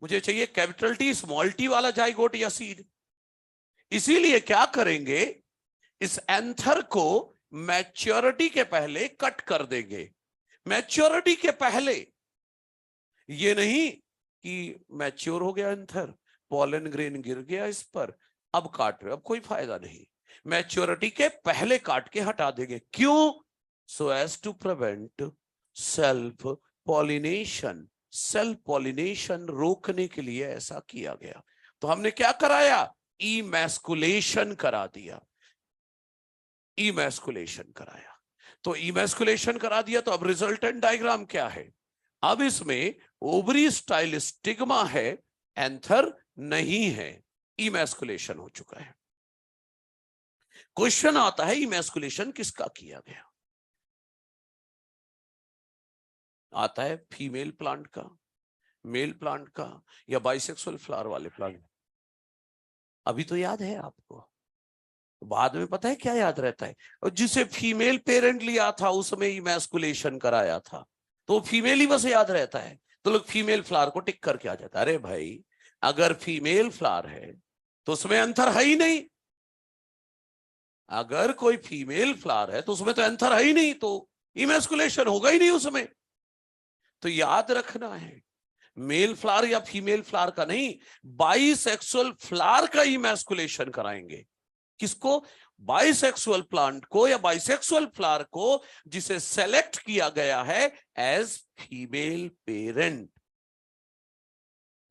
मुझे चाहिए कैपिटल टी स्मॉल टी वाला जाइगोट या सीड। इसीलिए क्या करेंगे, इस एंथर को मैच्योरिटी के पहले कट कर देंगे। मैच्योरिटी के पहले, ये नहीं कि मैच्योर हो गया एंथर, पॉलन ग्रेन गिर गया इस पर, अब काट रहे, अब कोई फायदा नहीं। मैच्योरिटी के पहले काट के हटा देंगे। क्यों? So as to prevent self pollination. Self pollination रोकने के लिए ऐसा किया गया। तो हमने क्या कराया? इमैस्कुलेशन करा दिया, इमैस्कुलेशन कराया। तो इमैस्कुलेशन करा दिया, तो अब रिजल्टेंट डायग्राम क्या है? अब इसमें ओवरी स्टाइल स्टिग्मा है, एंथर नहीं है, इमैस्कुलेशन हो चुका है। क्वेश्चन आता है इमैस्कुलेशन किसका किया गया? आता है फीमेल प्लांट का, मेल प्लांट का, या बाइसेक्सुअल फ्लावर वाले प्लांट? अभी तो याद है आपको, बाद में पता है क्या याद रहता है? और जिसे फीमेल पेरेंट लिया था उसमें इमैस्कुलेशन कराया था, तो फीमेल ही बस याद रहता है, तो लोग फीमेल फ्लावर को टिक करके आ जाता है। अरे भाई, अगर फीमेल फ्लावर है तो उसमें अंतर है ही नहीं। अगर कोई फीमेल फ्लावर है तो उसमें तो अंतर है ही नहीं, तो इमैस्कुलेशन होगा ही नहीं उसमें। तो याद रखना है, मेल फ्लावर या फीमेल फ्लावर का नहीं, बाइसेक्सुअल फ्लावर का इमैस्कुलेशन कराएंगे। किसको? बाइसेक्सुअल प्लांट को या बाइसेक्सुअल फ्लावर को, जिसे सेलेक्ट किया गया है as female parent.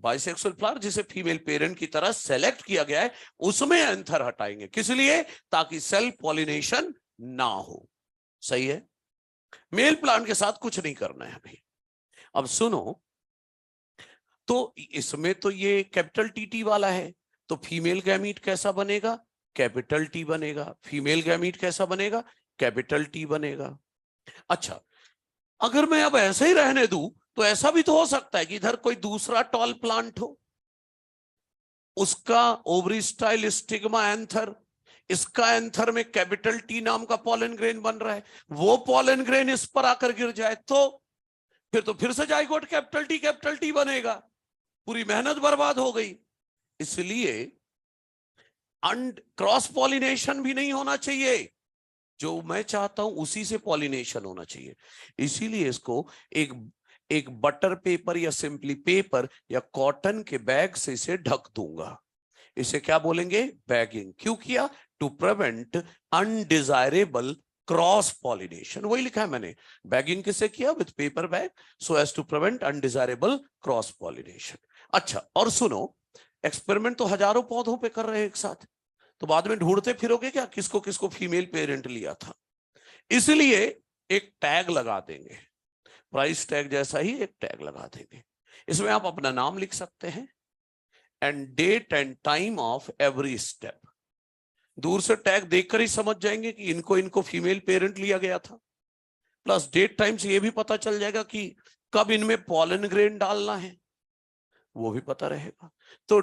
Bisexual flower जिसे फीमेल पेरेंट की तरह सेलेक्ट किया गया है, उसमें एंथर हटाएंगे। किस लिए? ताकि सेल्फ पॉलिनेशन ना हो। सही है? मेल प्लांट के साथ कुछ नहीं करना है अभी। अब सुनो, तो इसमें तो ये कैपिटल टी वाला है, तो फीमेल गैमीट कैसा बनेगा? कैपिटल टी बनेगा। फीमेल गैमीट कैसा बनेगा? कैपिटल टी बनेगा। अच्छा, अगर मैं अब ऐसे ही रहने दूं तो ऐसा भी तो हो सकता है कि इधर कोई दूसरा टॉल प्लांट हो, उसका ओवरी स्टाइल स्टिग्मा एंथर, इसका एंथर में कैपिटल टी नाम का पॉलन ग्रेन बन रहा है, वो पॉलन ग्रेन इस पर आकर गिर जाए तो फिर से जाइगोट कैपिटल टी बनेगा, पूरी मेहनत बर्बाद हो गई। इसलिए क्रॉस पॉलिनेशन भी नहीं होना चाहिए, जो मैं चाहता हूं उसी से पॉलिनेशन होना चाहिए। इसीलिए इसको एक बटर पेपर या सिंपली पेपर या कॉटन के बैग से इसे ढक दूंगा। इसे क्या बोलेंगे? बैगिंग। क्यों किया? To prevent undesirable cross pollination. वही लिखा है मैंने, बैगिंग किसे किया? With paper bag, so as to prevent undesirable cross pollination. अच्छा, और सुनो, एक्सपेरिमेंट तो हजारों पौधों पे कर रहे हैं एक साथ, तो बाद में ढूंढते फिरोगे क्या किसको किसको फीमेल पेरेंट लिया था। इसलिए एक टैग लगा देंगे, प्राइस टैग जैसा ही एक टैग लगा देंगे। इसमें आप अपना नाम लिख सकते हैं and date and time of every step. दूर से टैग देखकर ही समझ जाएंगे कि इनको फीमेल पेरेंट लिया गया था, प्लस डेट टाइम से ये भी पता चल जाएगा कि कब इनमें पॉलन ग्रेन डालना है, वो भी पता रहेगा। तो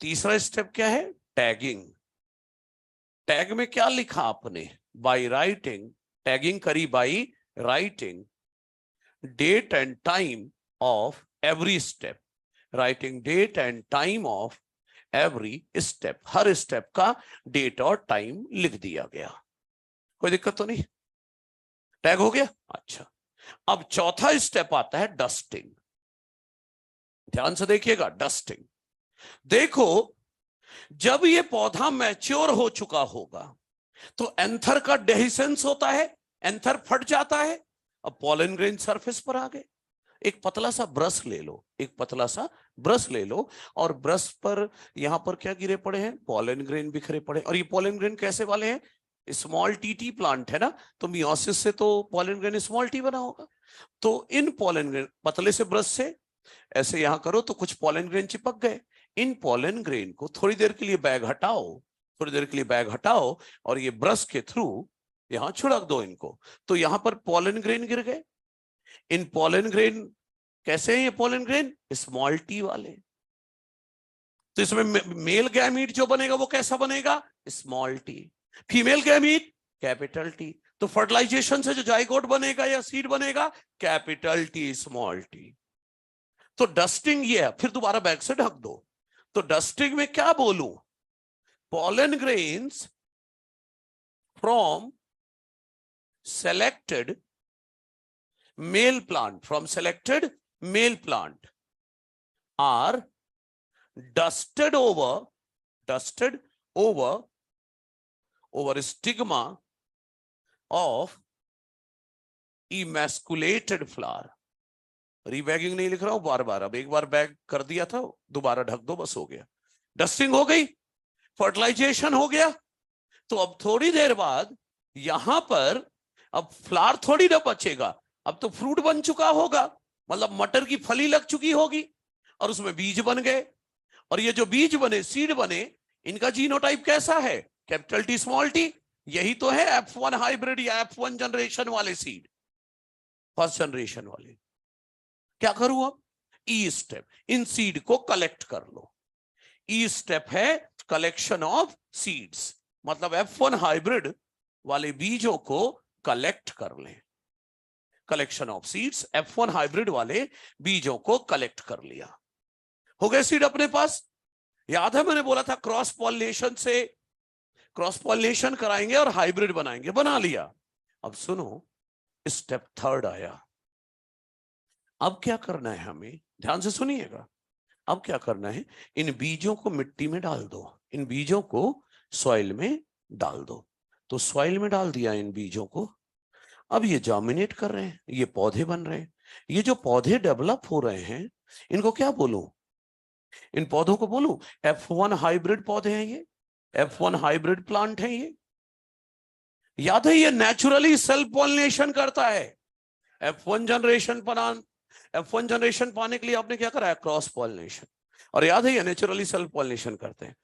तीसरा स्टेप क्या है? टैगिंग। टैग में क्या लिखा आपने? बाय राइटिंग, टैगिंग करी by writing date and time of every step. Writing date and time of every step, हर स्टेप का डेट और टाइम लिख दिया गया। कोई दिक्कत तो नहीं? टैग हो गया। अच्छा, अब चौथा स्टेप आता है डस्टिंग। ध्यान से देखिएगा, डस्टिंग। देखो, जब ये पौधा मैच्योर हो चुका होगा तो एंथर का डेहिसेंस होता है, एंथर फट जाता है, अब पॉलन ग्रेन सरफेस पर आ गए। एक पतला सा ब्रश ले लो, एक पतला सा ब्रश ले लो, और ब्रश पर यहां पर क्या गिरे पड़े हैं? पॉलन ग्रेन बिखरे पड़े। और ये पॉलन ग्रेन कैसे वाले हैं? स्मॉल टी प्लांट है ना, तो मियोसिस से तो पॉलन ग्रेन स्मॉल टी बना होगा। तो इन पॉलन ग्रेन, पतले से ब्रश से ऐसे यहां करो तो कुछ पॉलन ग्रेन चिपक गए। इन पॉलन ग्रेन को थोड़ी देर के लिए बैग हटाओ, थोड़ी देर के लिए बैग हटाओ, और ये ब्रश के थ्रू यहां छिड़क दो इनको, तो यहां पर पॉलन ग्रेन गिर गए। इन पॉलन ग्रेन कैसे हैं? ये पॉलन ग्रेन स्मॉल टी वाले। तो इसमें मेल गैमीट जो बनेगा वो कैसा बनेगा? Small T. Female gamete capital T. तो फर्टिलाइजेशन से जो जाइगोट बनेगा या सीड बनेगा, कैपिटल टी स्मॉल टी। तो डस्टिंग ये है। फिर दोबारा बैग से ढक दो। तो डस्टिंग में क्या बोलूं? Pollen grains from selected male plant, from selected male plant are dusted over stigma of emasculated flower। रीबैगिंग नहीं लिख रहा हूं बार बार, अब एक बार बैग कर दिया था, दोबारा ढक दो, बस हो गया। डस्टिंग हो गई, फर्टिलाइजेशन हो गया। तो अब थोड़ी देर बाद यहां पर अब फ्लावर थोड़ी ना बचेगा, अब तो फ्रूट बन चुका होगा, मतलब मटर की फली लग चुकी होगी और उसमें बीज बन गए। और ये जो बीज बने, सीड बने, इनका जीनोटाइप कैसा है? Capital T small T. यही तो है F1 हाइब्रिड या F1 जनरेशन वाले सीड, फर्स्ट जनरेशन वाले। क्या करूं अब? ई स्टेप, इन सीड को कलेक्ट कर लो। ई स्टेप है कलेक्शन ऑफ सीड्स, मतलब F1 हाइब्रिड वाले बीजों को कलेक्ट कर लें। Collection of seeds, F1 hybrid वाले बीजों को कलेक्ट कर लिया, हो गए सीड अपने पास। याद है मैंने बोला था क्रॉस पॉलिनेशन से, क्रॉस पॉलिनेशन कराएंगे और हाइब्रिड बनाएंगे, बना लिया। अब सुनो, स्टेप थर्ड आया। अब क्या करना है हमें, ध्यान से सुनिएगा। अब क्या करना है, इन बीजों को मिट्टी में डाल दो, इन बीजों को सॉइल में डाल दो। तो सॉइल में डाल दिया इन बीजों को। अब ये जर्मिनेट कर रहे हैं, ये पौधे बन रहे हैं। ये जो पौधे डेवलप हो रहे हैं, इनको क्या बोलूं? इन पौधों को बोलूं F1 हाइब्रिड पौधे हैं ये, F1 हाइब्रिड प्लांट है ये। याद है ये नेचुरली सेल्फ पॉलिनेशन करता है। F1 जनरेशन बनान, F1 जनरेशन पाने के लिए आपने क्या करा है? Cross pollination. और याद है ये नेचुरली सेल्फ पॉलिनेशन करते हैं।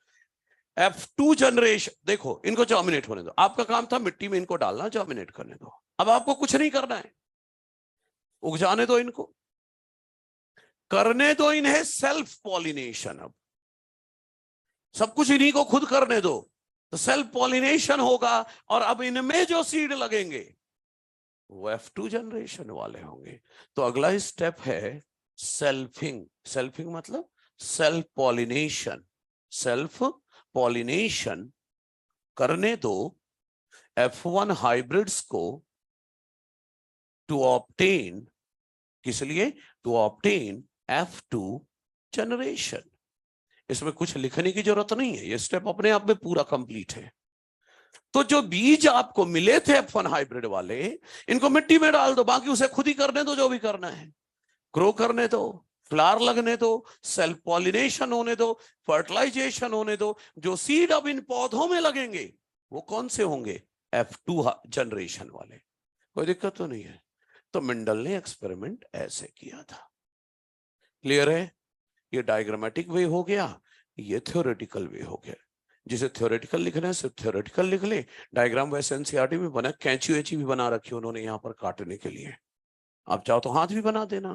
F2 जनरेशन, देखो इनको जर्मिनेट होने दो, आपका काम था मिट्टी में इनको डालना, जर्मिनेट करने दो। अब आपको कुछ नहीं करना है, उग जाने दो इनको, करने दो इन्हें सेल्फ पॉलिनेशन। अब सब कुछ इन्हीं को खुद करने दो, तो सेल्फ पॉलिनेशन होगा। और अब इनमें जो सीड लगेंगे वो F2 जनरेशन वाले होंगे। तो अगला स्टेप है सेल्फिंग। सेल्फिंग मतलब सेल्फ पॉलिनेशन। सेल्फ पॉलिनेशन करने दो F1 हाइब्रिड्स को, टू ऑब्टेन, किस लिए? To obtain F2 generation. इसमें कुछ लिखने की जरूरत नहीं है, ये स्टेप अपने आप में पूरा कंप्लीट है। तो जो बीज आपको मिले थे F1 हाइब्रिड वाले, इनको मिट्टी में डाल दो, बाकी उसे खुद ही करने दो जो भी करना है। ग्रो करने दो, फ्लावर लगने दो, सेल्फ पॉलिनेशन होने दो, फर्टिलाइजेशन होने दो। जो सीड अब इन पौधों में लगेंगे वो कौन से होंगे? F2 जनरेशन वाले। कोई दिक्कत तो नहीं है। तो मिंडल ने एक्सपेरिमेंट ऐसे किया था। क्लियर है? ये डायग्रामेटिक वे हो गया, ये थ्योरेटिकल वे हो गया। जिसे थ्योरेटिकल लिखना है सिर्फ थ्योरेटिकल लिख ले। डायग्राम वैसे एनसीईआरटी में बना, कैंची वैची भी बना रखी उन्होंने यहाँ पर काटने के लिए। आप चाहो तो हाथ भी बना देना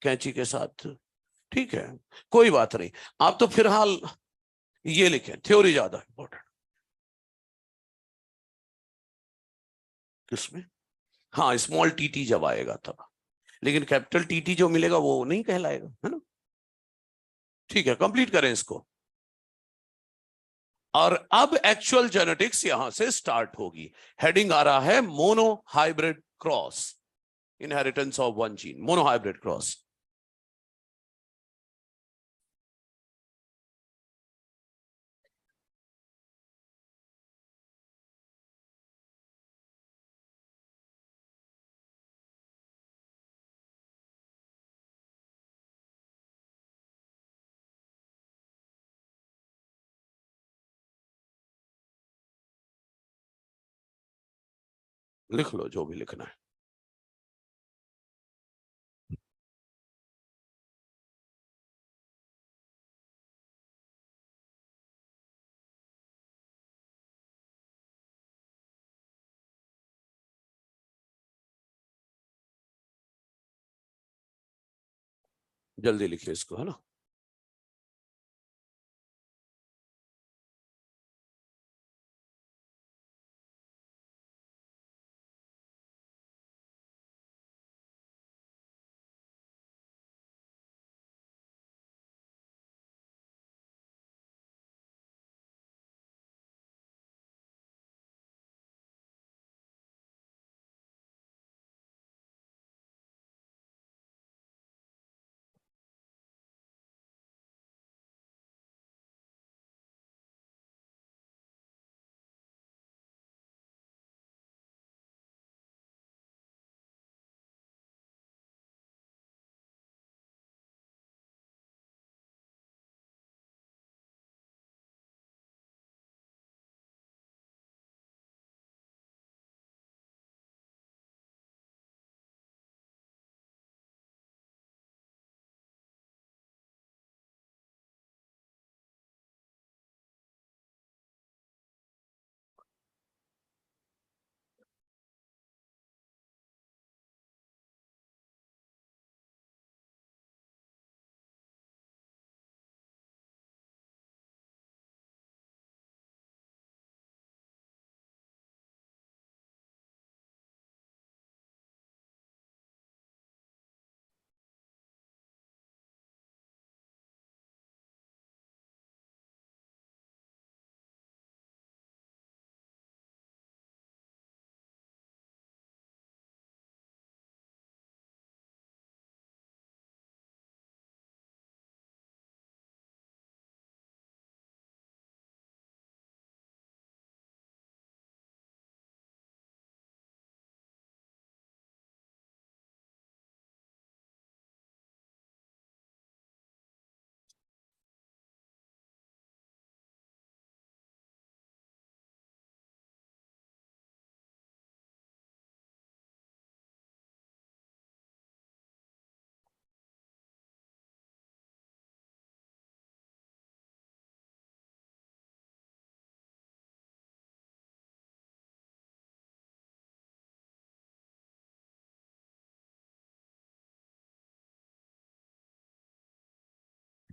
कैंची के साथ, ठीक है, कोई बात नहीं। आप तो फिलहाल ये लिखें, थ्योरी ज्यादा इंपॉर्टेंट। किसमें? हाँ, स्मॉल टीटी जब आएगा तब, लेकिन कैपिटल टीटी जो मिलेगा वो नहीं कहलाएगा, है ना? ठीक है, कंप्लीट करें इसको। और अब एक्चुअल जेनेटिक्स यहां से स्टार्ट होगी। हेडिंग आ रहा है mono hybrid cross, inheritance of one gene, mono hybrid cross. लिख लो जो भी लिखना है। जल्दी लिखिए इसको, है ना?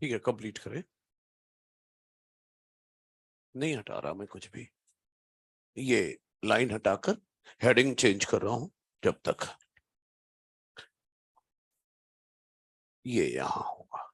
ठीक है, कंप्लीट करें। नहीं हटा रहा मैं कुछ भी, ये लाइन हटाकर हेडिंग चेंज कर रहा हूं जब तक। ये यहां होगा।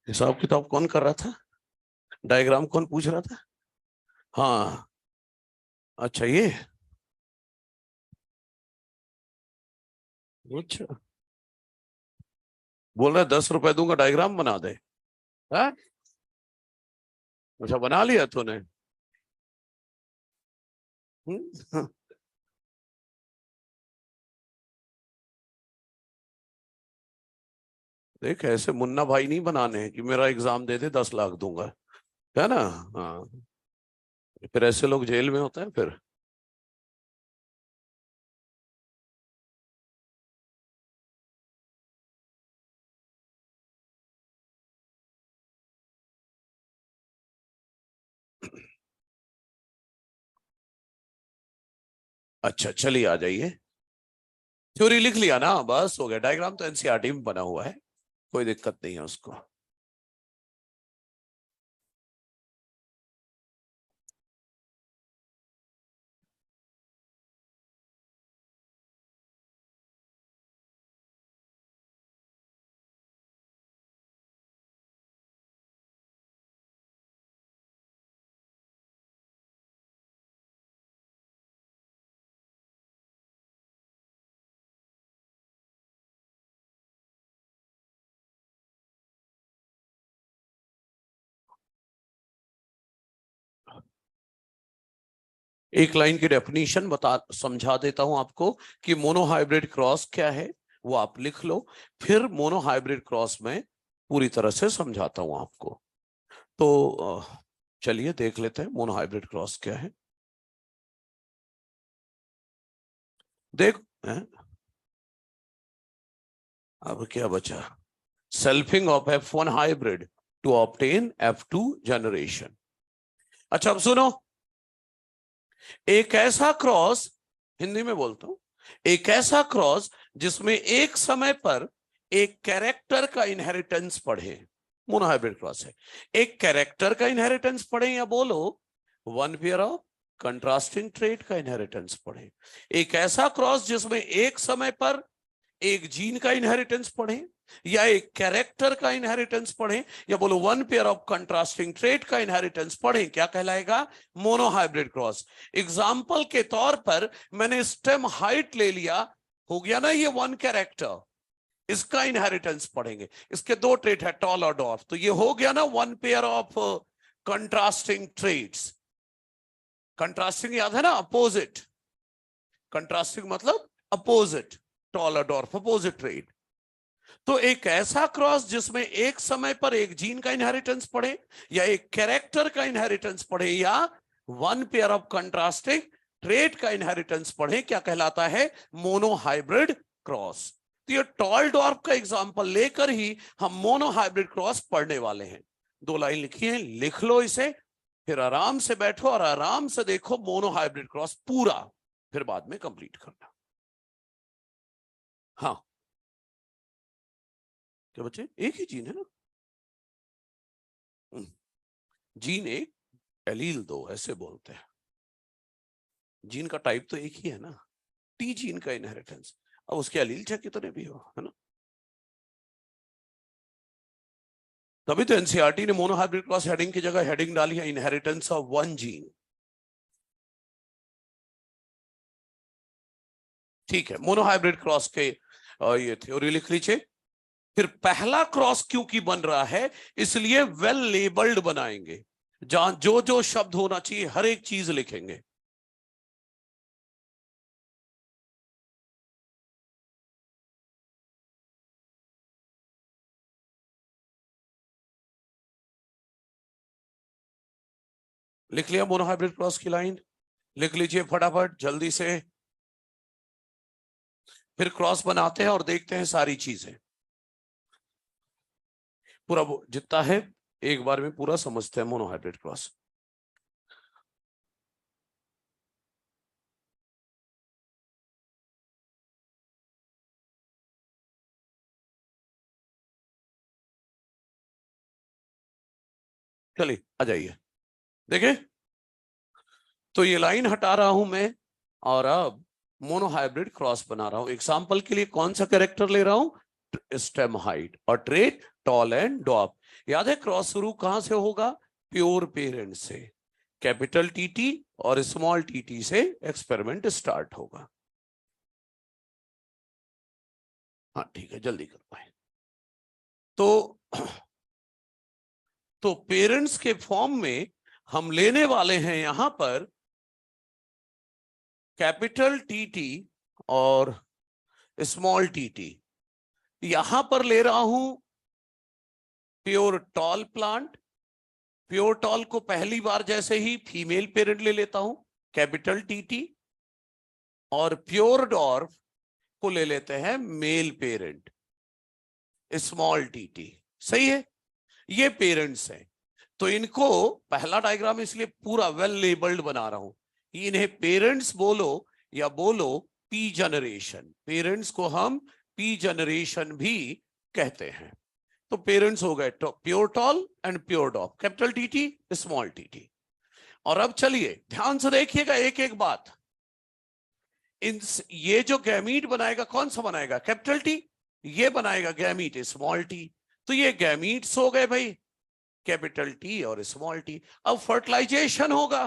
हिसाब किताब कौन कर रहा था? डायग्राम कौन पूछ रहा था? हाँ, अच्छा ये। अच्छा, बोल रहा है 10 रुपए दूंगा डायग्राम बना दे। हाँ? अच्छा, बना लिया तूने? हम्म। देख, ऐसे मुन्ना भाई नहीं बनाने हैं कि मेरा एग्जाम दे दे 10 लाख दूंगा, है ना? हाँ, फिर ऐसे लोग जेल में होते हैं फिर। अच्छा, चलिए आ जाइए। थ्योरी लिख लिया ना, बस हो गया। डायग्राम तो एनसीईआरटी में बना हुआ है, कोई दिक्कत नहीं है उसको। एक लाइन की डेफिनेशन बता समझा देता हूं आपको कि मोनोहाइब्रिड क्रॉस क्या है, वो आप लिख लो। फिर मोनोहाइब्रिड क्रॉस में पूरी तरह से समझाता हूं आपको। तो चलिए देख लेते हैं मोनोहाइब्रिड क्रॉस क्या है। देख, अब क्या बचा? Selfing of F1 hybrid to obtain F2 generation. अच्छा, अब सुनो। एक ऐसा क्रॉस, हिंदी में बोलता हूं, एक ऐसा क्रॉस जिसमें एक समय पर एक कैरेक्टर का इनहेरिटेंस पढ़े, मोनोहाइब्रिड क्रॉस है। एक कैरेक्टर का इनहेरिटेंस पढ़े, या बोलो one pair of contrasting trait का इनहेरिटेंस पढ़े। एक ऐसा क्रॉस जिसमें एक समय पर एक जीन का इनहेरिटेंस पढ़े, या एक कैरेक्टर का इनहेरिटेंस पढ़े, या बोलो one pair of contrasting trait का इनहेरिटेंस पढ़े, क्या कहलाएगा? Monohybrid cross. एग्जाम्पल के तौर पर मैंने स्टेम हाइट ले लिया, हो गया ना ये वन कैरेक्टर, इसका इनहेरिटेंस पढ़ेंगे। इसके दो ट्रेट है, टॉल और डॉर्फ, तो ये हो गया ना one pair of contrasting traits. Contrasting याद है ना, अपोजिट। कंट्रास्टिंग मतलब अपोजिट, टॉल और डॉर्फ अपोजिट ट्रेट। तो एक ऐसा क्रॉस जिसमें एक समय पर एक जीन का इनहेरिटेंस पढ़े, या एक कैरेक्टर का इनहेरिटेंस पढ़े, या one pair of contrasting trait का इनहेरिटेंस पढ़े, क्या कहलाता है? Monohybrid cross. तो ये टॉल डॉर्फ का एग्जांपल लेकर ही हम मोनोहाइब्रिड क्रॉस पढ़ने वाले हैं। 2 लाइन लिखी है, लिख लो इसे, फिर आराम से बैठो और आराम से देखो मोनोहाइब्रिड क्रॉस पूरा, फिर बाद में कंप्लीट करना। हाँ, क्या बच्चे? एक ही जीन है ना? जीन एक, एलील दो, ऐसे बोलते हैं। जीन का टाइप तो एक ही है ना, टी जीन का इनहेरिटेंस। अब उसके एलील चाहे कितने भी हो, है ना? तभी तो एनसीईआरटी ने मोनोहाइब्रिड क्रॉस हेडिंग की जगह हेडिंग डाली है इनहेरिटेंस ऑफ वन जीन। ठीक है, मोनोहाइब्रिड क्रॉस के ये थ्योरी लिख लीजिए। फिर पहला क्रॉस क्योंकि बन रहा है, इसलिए वेल लेबल्ड बनाएंगे, जहां जो जो शब्द होना चाहिए हर एक चीज लिखेंगे। लिख लिया मोनोहाइब्रिड क्रॉस की लाइन? लिख लीजिए फटाफट जल्दी से। फिर क्रॉस बनाते हैं और देखते हैं सारी चीजें पूरा जितना है एक बार में पूरा समझते हैं मोनोहाइब्रिड क्रॉस। चलिए आ जाइए, देखिए तो ये लाइन हटा रहा हूं मैं और अब मोनोहाइब्रिड क्रॉस बना रहा हूं। एग्जांपल के लिए कौन सा कैरेक्टर ले रहा हूं? स्टेम हाइट और ट्रेट टॉल एंड डॉप। याद है क्रॉस शुरू कहां से होगा? प्योर पेरेंट से। कैपिटल टीटी और स्मॉल टीटी से एक्सपेरिमेंट स्टार्ट होगा। हाँ ठीक है, जल्दी कर पाए तो पेरेंट्स के फॉर्म में हम लेने वाले हैं यहां पर कैपिटल टीटी और स्मॉल टीटी। यहां पर ले रहा हूं pure tall plant. Pure tall को पहली बार जैसे ही फीमेल पेरेंट ले लेता हूं कैपिटल टीटी, और प्योर डॉर्फ को ले लेते हैं मेल पेरेंट स्मॉल टीटी। सही है, ये पेरेंट्स हैं। तो इनको पहला डायग्राम इसलिए पूरा वेल लेबल्ड बना रहा हूं। इन्हें पेरेंट्स बोलो या बोलो पी जनरेशन। पेरेंट्स को हम पी जनरेशन भी कहते हैं। तो पेरेंट्स हो गए pure tall and pure dwarf, capital TT small tt. और अब चलिए ध्यान से देखिएगा एक एक बात। ये जो गैमीट बनाएगा कौन सा बनाएगा? Capital T. ये बनाएगा गैमीट स्मॉल टी। तो ये गैमीट्स हो गए भाई, कैपिटल टी और स्मॉल टी। अब फर्टिलाइजेशन होगा।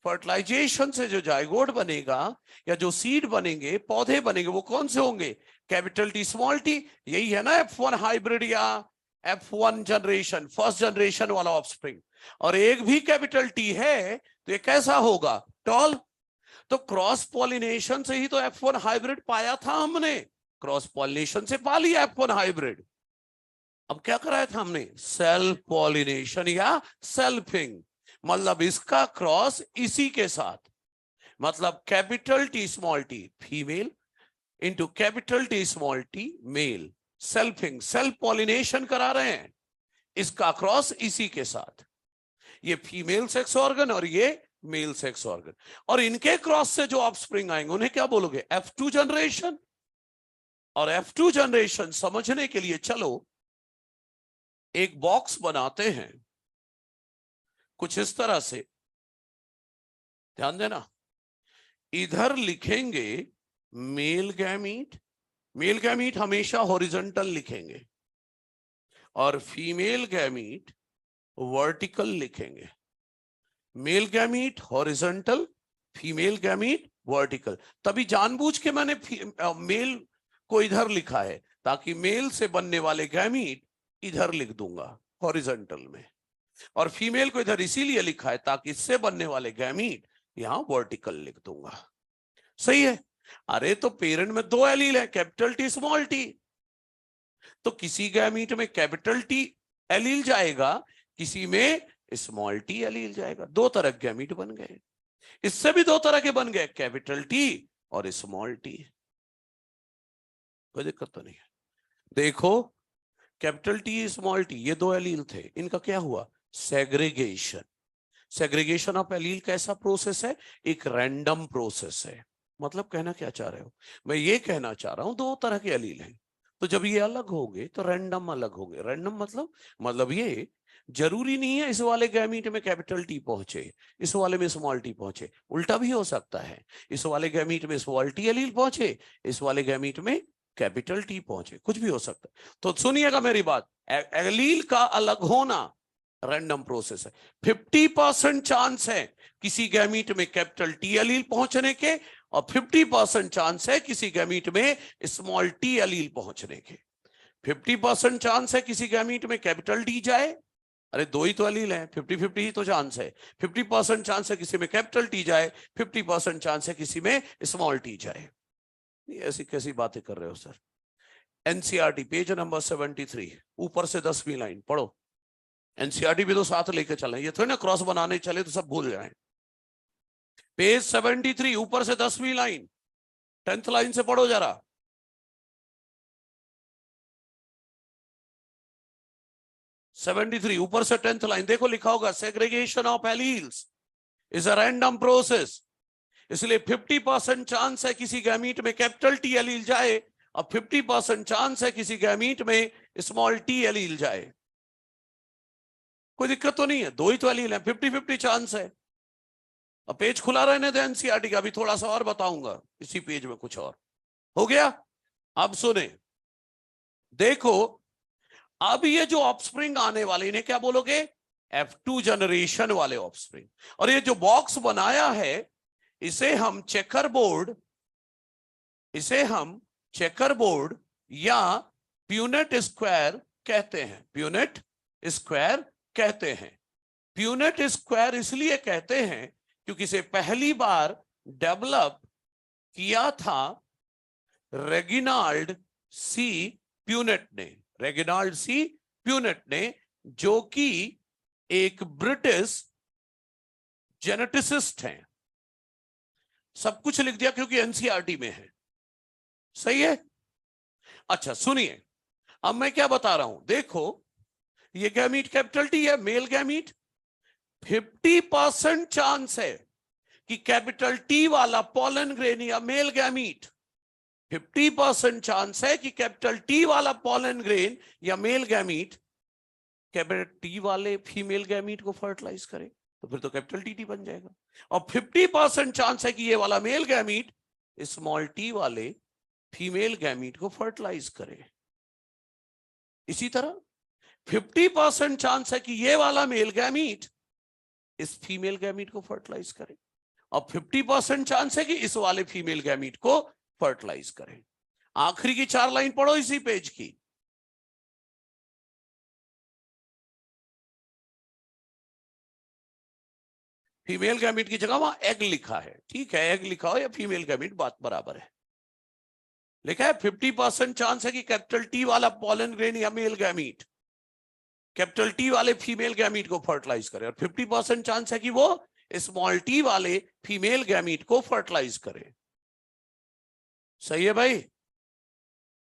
फर्टिलाइजेशन से जो जाइगोट बनेगा या जो सीड बनेंगे, पौधे बनेंगे, वो कौन से होंगे? Capital T small T. यही है ना F1 हाइब्रिड या F1 जनरेशन, फर्स्ट जनरेशन वाला ऑफस्प्रिंग। और एक भी कैपिटल टी है तो ये कैसा होगा? टॉल। तो क्रॉस पॉलिनेशन से ही तो F1 हाइब्रिड पाया था हमने। क्रॉस पॉलिनेशन से पा लिया F1 हाइब्रिड। अब क्या कराया था हमने? सेल्फ पॉलिनेशन या सेल्फिंग। मतलब इसका क्रॉस इसी के साथ, मतलब capital T small T female into capital T small T male. Selfing, self pollination करा रहे हैं, इसका क्रॉस इसी के साथ। ये फीमेल सेक्स ऑर्गन और ये मेल सेक्स ऑर्गन। और इनके क्रॉस से जो ऑफस्प्रिंग आएंगे उन्हें क्या बोलोगे? F2 generation. और F2 जनरेशन समझने के लिए चलो एक बॉक्स बनाते हैं कुछ इस तरह से। ध्यान देना, इधर लिखेंगे मेल गैमीट। मेल गैमीट हमेशा हॉरिजॉन्टल लिखेंगे और फीमेल गैमीट वर्टिकल लिखेंगे। Male gamete horizontal, female gamete vertical. तभी जानबूझ के मैंने मेल को इधर लिखा है ताकि मेल से बनने वाले गैमीट इधर लिख दूंगा हॉरिजॉन्टल में, और फीमेल को इधर इसीलिए लिखा है ताकि इससे बनने वाले गैमीट यहां वर्टिकल लिख दूंगा। सही है? अरे तो पेरेंट में दो एलील है, कैपिटल टी स्मॉल टी। तो किसी गैमीट में कैपिटल टी एलील जाएगा, किसी में स्मॉल टी एलील जाएगा। दो तरह के गैमीट बन गए। इससे भी दो तरह के बन गए, कैपिटल टी और स्मॉल टी। कोई दिक्कत तो नहीं है। देखो कैपिटल टी स्मॉल टी ये दो एलील थे, इनका क्या हुआ? सेग्रीगेशन। सेग्रीगेशन ऑफ एलील कैसा प्रोसेस है? एक रैंडम प्रोसेस है। मतलब कहना क्या चाह रहे हो? मैं ये कहना चाह रहा हूं दो तरह के एलील हैं, तो जब ये अलग होंगे तो रैंडम अलग होंगे। रैंडम मतलब ये जरूरी नहीं है इस वाले गैमीट में कैपिटल टी पहुंचे, इस वाले में स्मॉल टी पहुंचे। उल्टा भी हो सकता है, इस वाले गैमीट में स्मॉल टी एलील पहुंचे, इस वाले गैमीट में कैपिटल टी पहुंचे, कुछ भी हो सकता है। तो सुनिएगा मेरी बात, एलील का अलग होना रैंडम प्रोसेस है। 50% चांस है किसी गैमीट में कैपिटल टी एलील पहुंचने के और 50% चांस है किसी गैमीट में स्मॉल टी एलील पहुंचने के। 50% चांस है किसी गैमीट में कैपिटल डी जाए, अरे दो ही तो एलील है, 50-50 ही तो चांस है। 50% चांस है किसी में कैपिटल टी जाए, 50% चांस है किसी में स्मॉल टी जाए। ये ऐसी कैसी बातें कर रहे हो सर। एनसीईआरटी पेज नंबर 73, ऊपर से 10वीं लाइन पढ़ो। एनसीईआरटी भी तो साथ लेके चले, ये थोड़ी ना क्रॉस बनाने चले तो सब भूल जाएं। पेज 73 ऊपर से 10वीं लाइन, 10th लाइन से पढ़ो जरा। ऊपर से 10th लाइन देखो, लिखा होगा segregation of alleles is a random process. इसलिए 50% चांस है किसी गैमीट में कैपिटल टी एलील जाए और 50% चांस है किसी गैमीट में स्मॉल टी एलील जाए। कोई दिक्कत तो नहीं है, दो ही तो एलील है, 50-50 चांस है। अब पेज खुला रहने दे एनसीईआरटी का, अभी थोड़ा सा और बताऊंगा इसी पेज में कुछ और। हो गया? अब सुने, देखो अब ये जो ऑफस्प्रिंग आने वाले, इन्हें क्या बोलोगे? F2 जनरेशन वाले ऑफस्प्रिंग। और ये जो बॉक्स बनाया है इसे हम चेकर बोर्ड या प्यूनेट स्क्वायर कहते हैं। प्यूनेट स्क्वायर कहते हैं। प्यूनेट स्क्वायर इसलिए कहते हैं क्योंकि इसे पहली बार डेवलप किया था रेगिनाल्ड सी प्यूनेट ने, जो कि एक ब्रिटिश जेनेटिसिस्ट हैं। सब कुछ लिख दिया क्योंकि एनसीईआरटी में है, सही है? अच्छा सुनिए, अब मैं क्या बता रहा हूं, देखो ये गैमीट कैपिटल टी है, मेल गैमीट। 50% चांस है कि कैपिटल टी वाला पॉलन ग्रेन या मेल गैमीट, 50% चांस है कि कैपिटल टी वाला पॉलन ग्रेन या मेल गैमीट कैपिटल टी वाले फीमेल गैमीट को फर्टिलाइज करे, तो फिर तो कैपिटल टी बन जाएगा। और 50% चांस है कि ये वाला मेल गैमीट स्मॉल टी वाले फीमेल गैमीट को फर्टिलाइज करे। इसी तरह 50% चांस है कि ये वाला मेल गैमीट इस फीमेल गैमीट को फर्टिलाइज करे, और 50% चांस है कि इस वाले फीमेल गैमीट को फर्टिलाइज करें। आखिरी की 4 लाइन पढ़ो इसी पेज की। फीमेल गैमीट की जगह वहां एग लिखा है, ठीक है, एग लिखा हो या फीमेल गैमीट, बात बराबर है। लिखा है 50% चांस है कि कैपिटल टी वाला पॉलन ग्रेन या मेल गैमीट कैपिटल टी वाले फीमेल गैमीट को फर्टिलाइज करे, और 50% चांस है कि वो स्मॉल टी वाले फीमेल गैमीट को फर्टिलाइज करे। सही है भाई?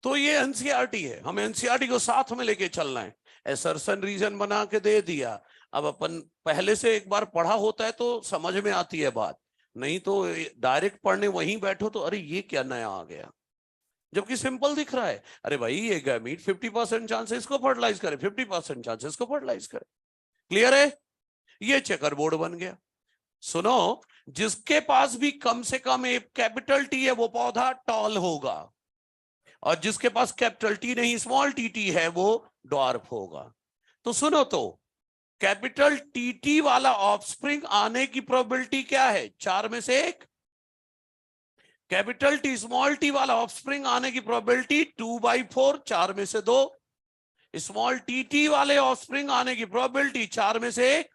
तो ये एनसीईआरटी है, हम एनसीईआरटी को साथ में लेके चलना है। असर्शन रीजन बना के दे दिया, अब अपन पहले से एक बार पढ़ा होता है तो समझ में आती है बात, नहीं तो डायरेक्ट पढ़ने वहीं बैठो तो अरे ये क्या नया आ गया, जबकि सिंपल दिख रहा है। अरे भाई ये गैमीट 50% चांस है इसको फर्टिलाइज करे, 50% चांस है इसको फर्टिलाइज करे। क्लियर है? ये चेकर बोर्ड बन गया। सुनो, जिसके पास भी कम से कम एक कैपिटल टी है वो पौधा टॉल होगा, और जिसके पास कैपिटल टी नहीं स्मॉल टी है वो ड्वार्फ होगा। तो सुनो, तो कैपिटल टी वाला ऑफस्प्रिंग आने की प्रोबेबिलिटी क्या है? 4 में से 1। कैपिटल टी स्मॉल टी वाला ऑफस्प्रिंग आने की प्रोबेबिलिटी 2/4, 4 में से 2। स्मॉल टी वाले ऑफस्प्रिंग आने की प्रोबेबिलिटी 4 में से 1।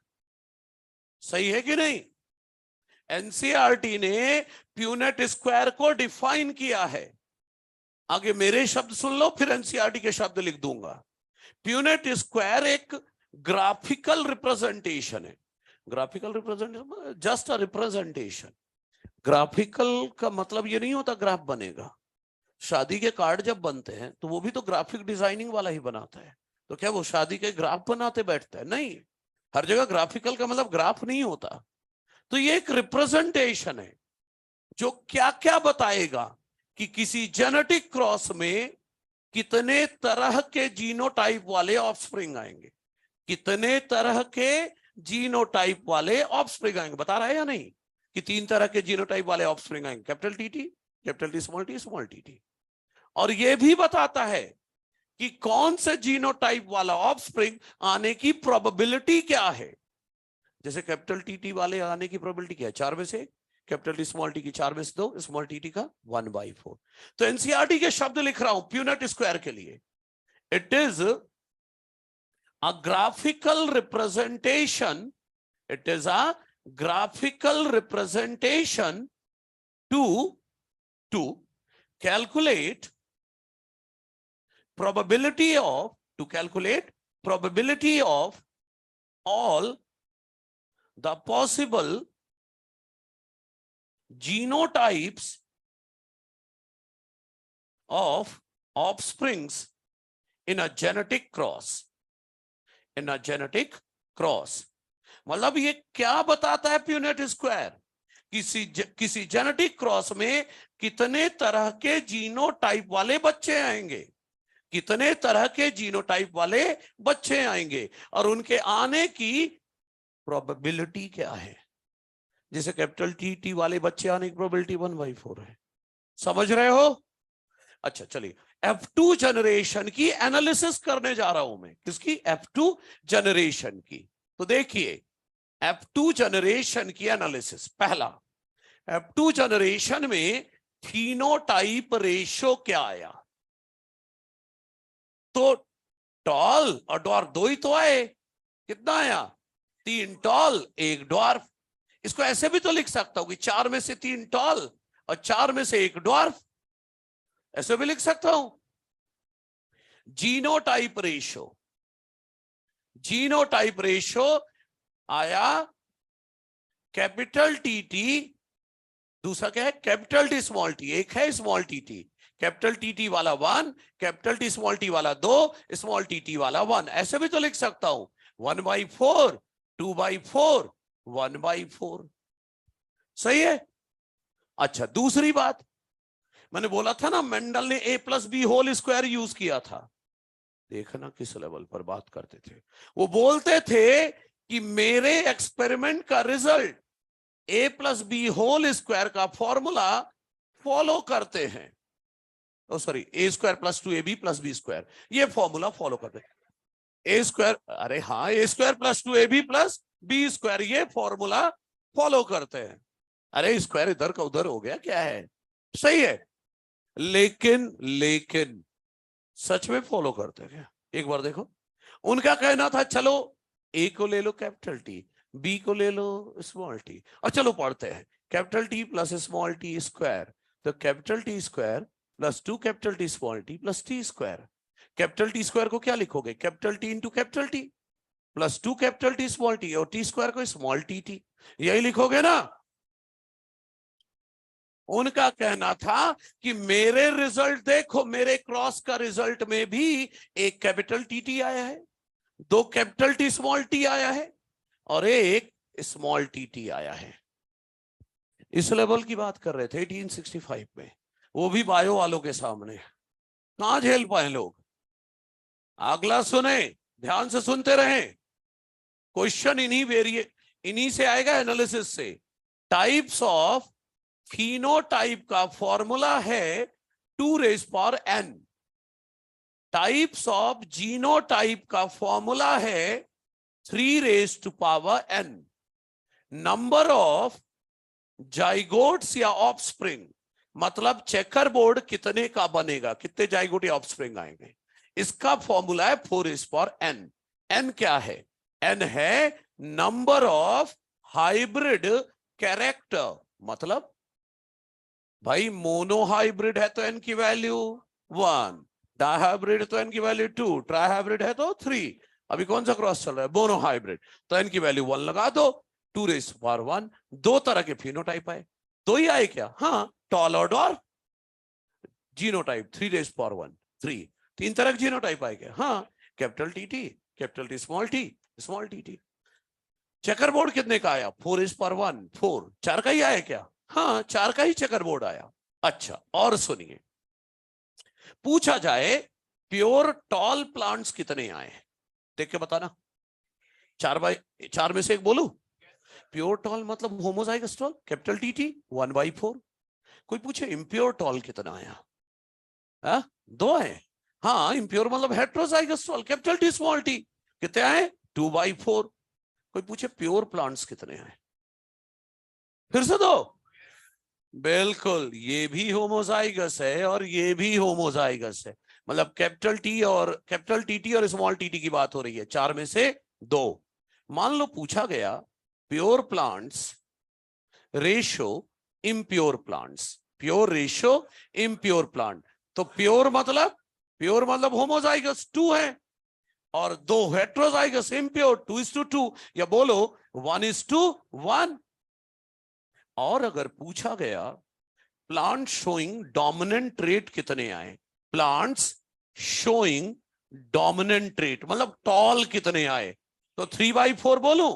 सही है कि नहीं? एनसीईआरटी ने प्यूनेट स्क्वायर को डिफाइन किया है। आगे मेरे शब्द सुन लो, फिर एनसीईआरटी के शब्द लिख दूंगा। प्यूनेट स्क्वायर एक ग्राफिकल रिप्रेजेंटेशन है। Graphical representation just a representation. Graphical का मतलब ये नहीं होता ग्राफ बनेगा। शादी के कार्ड जब बनते हैं तो वो भी तो ग्राफिक डिजाइनिंग वाला ही बनाता है, तो क्या वो शादी के ग्राफ बनाते बैठता है? नहीं, हर जगह ग्राफिकल का मतलब ग्राफ नहीं होता। तो ये एक रिप्रेजेंटेशन है जो क्या क्या बताएगा कि किसी जेनेटिक क्रॉस में कितने तरह के जीनोटाइप वाले ऑफस्प्रिंग आएंगे, कितने तरह के जीनोटाइप वाले ऑफस्प्रिंग आएंगे। बता रहा है या नहीं कि 3 तरह के जीनोटाइप वाले ऑफस्प्रिंग आएंगे, capital T, capital T, small t. और यह भी बताता है कि कौन से जीनोटाइप वाला ऑफस्प्रिंग आने की प्रोबेबिलिटी क्या है। जैसे कैपिटल टी वाले आने की प्रोबेबिलिटी क्या है? 4 में से 1। कैपिटल टी स्मॉल टी की 4 में से 2, स्मॉल टी टी का 1/4। तो एनसीईआरटी के शब्द लिख रहा हूं प्यूनेट स्क्वायर के लिए। It is a graphical representation, it is a graphical representation to calculate probability of all the possible genotypes of offsprings in a genetic cross, मतलब ये क्या बताता है प्यूनेट स्क्वायर? किसी जेनेटिक क्रॉस में कितने तरह के जीनोटाइप वाले बच्चे आएंगे, कितने तरह के जीनोटाइप वाले बच्चे आएंगे और उनके आने की प्रोबेबिलिटी क्या है। जैसे कैपिटल टी टी वाले बच्चे आने की प्रोबेबिलिटी 1/4 है। समझ रहे हो? अच्छा चलिए, F2 जनरेशन की एनालिसिस करने जा रहा हूं मैं। किसकी? F2 जनरेशन की। तो देखिए F2 जनरेशन की एनालिसिस। पहला, F2 जनरेशन में फिनोटाइप रेशो क्या आया? तो टॉल और डॉर्फ 2 ही तो आए। कितना आया? 3 टॉल 1 डॉर्फ। इसको ऐसे भी तो लिख सकता हूं कि 4 में से 3 टॉल और 4 में से 1 डॉर्फ, ऐसे भी लिख सकता हूं। जीनोटाइप रेशो आया कैपिटल टी टी, दूसरा क्या है? Capital T small T. एक है small t T, capital T T वाला 1, कैपिटल टी स्मॉल टी वाला 2, स्मॉल टी टी वाला 1। ऐसे भी तो लिख सकता हूं 1/4, 2/4, 1/4। सही है? अच्छा दूसरी बात, मैंने बोला था ना मेंडल ने A+B² यूज किया था। देखना किस लेवल पर बात करते थे। वो बोलते थे कि मेरे एक्सपेरिमेंट का रिजल्ट A+B² का फॉर्मूला फॉलो करते हैं। सॉरी, A² + 2AB + B², ये फॉर्मूला फॉलो करते हैं। A², अरे हाँ, A² + 2AB + B², ये फॉर्मूला फॉलो करते हैं। अरे स्क्वायर इधर का उधर हो गया क्या है? सही है, लेकिन सच में फॉलो करते हैं क्या? एक बार देखो। उनका कहना था चलो A को ले लो कैपिटल टी, B को ले लो स्मॉल टी, और चलो पढ़ते हैं capital T plus small t square. तो capital T square plus 2 capital T small t plus t square. Capital T square को क्या लिखोगे? Capital T into capital T plus 2 capital T small t, और t square को small t t, यही लिखोगे ना। उनका कहना था कि मेरे रिजल्ट देखो, मेरे क्रॉस का रिजल्ट में भी एक कैपिटल टी टी आया है, 2 कैपिटल टी स्मॉल टी आया है, और एक स्मॉल टी टी आया है। इस लेवल की बात कर रहे थे 1865 में, वो भी बायो वालों के सामने। कहां झेल पाए लोग? अगला सुने, ध्यान से सुनते रहे। क्वेश्चन इन्हीं से आएगा, एनालिसिस से। टाइप्स ऑफ फिनोटाइप का फॉर्मूला है 2⁻n। टाइप्स ऑफ जीनोटाइप का फॉर्मूला है 3⁻n। नंबर ऑफ जाइगोट्स या ऑफस्प्रिंग, मतलब चेकर बोर्ड कितने का बनेगा, कितने जाइगोट या ऑफस्प्रिंग आएंगे, इसका फॉर्मूला है 4⁻n। n क्या है? n है नंबर ऑफ हाइब्रिड कैरेक्टर। मतलब भाई मोनो हाइब्रिड है तो n की वैल्यू 1, डाइहाइब्रिड तो n की वैल्यू 2, ट्राइहाइब्रिड है तो 3। अभी कौन सा क्रॉस चल रहा है? मोनो हाइब्रिड, तो n की वैल्यू 1 लगा दो, 2⁻1। 2 तरह के फिनोटाइप आए। 2 ही आए क्या? हाँ, टॉल और डॉर्फ। जीनोटाइप 3⁻1, 3। 3 तरह के जीनोटाइप आए क्या? हाँ, capital T T, capital T, small t T. Checker board कितने का आया? 4:1, 4। 4 का ही आया क्या? हाँ, 4 का ही चेकर बोर्ड आया। अच्छा, और सुनिए, पूछा जाए प्योर टॉल प्लांट्स कितने आए, देख के बताना। 4 में से एक बोलू। प्योर टॉल मतलब homozygous tall, capital T T 1/4। कोई पूछे इम्प्योर टॉल कितना आया? 2 आए। हाँ, इम्प्योर मतलब heterozygous tall, capital T small T, कितने आए? 2/4। कोई पूछे प्योर प्लांट्स कितने आए? फिर से दो। बिल्कुल, ये भी होमोजाइगस है और ये भी होमोजाइगस है। मतलब कैपिटल टी और कैपिटल टीटी और स्मॉल टीटी की बात हो रही है, चार में से दो। मान लो पूछा गया pure plants ratio impure plants, pure ratio impure plant. तो प्योर मतलब होमोजाइगस टू है, और दो हेट्रोजाइगस इम्प्योर 2:2, या बोलो 1:1। और अगर पूछा गया प्लांट शोइंग डोमिनेंट ट्रेट कितने आए, प्लांट्स शोइंग डोमिनेंट ट्रेट मतलब टॉल कितने आए, तो 3/4 बोलूं,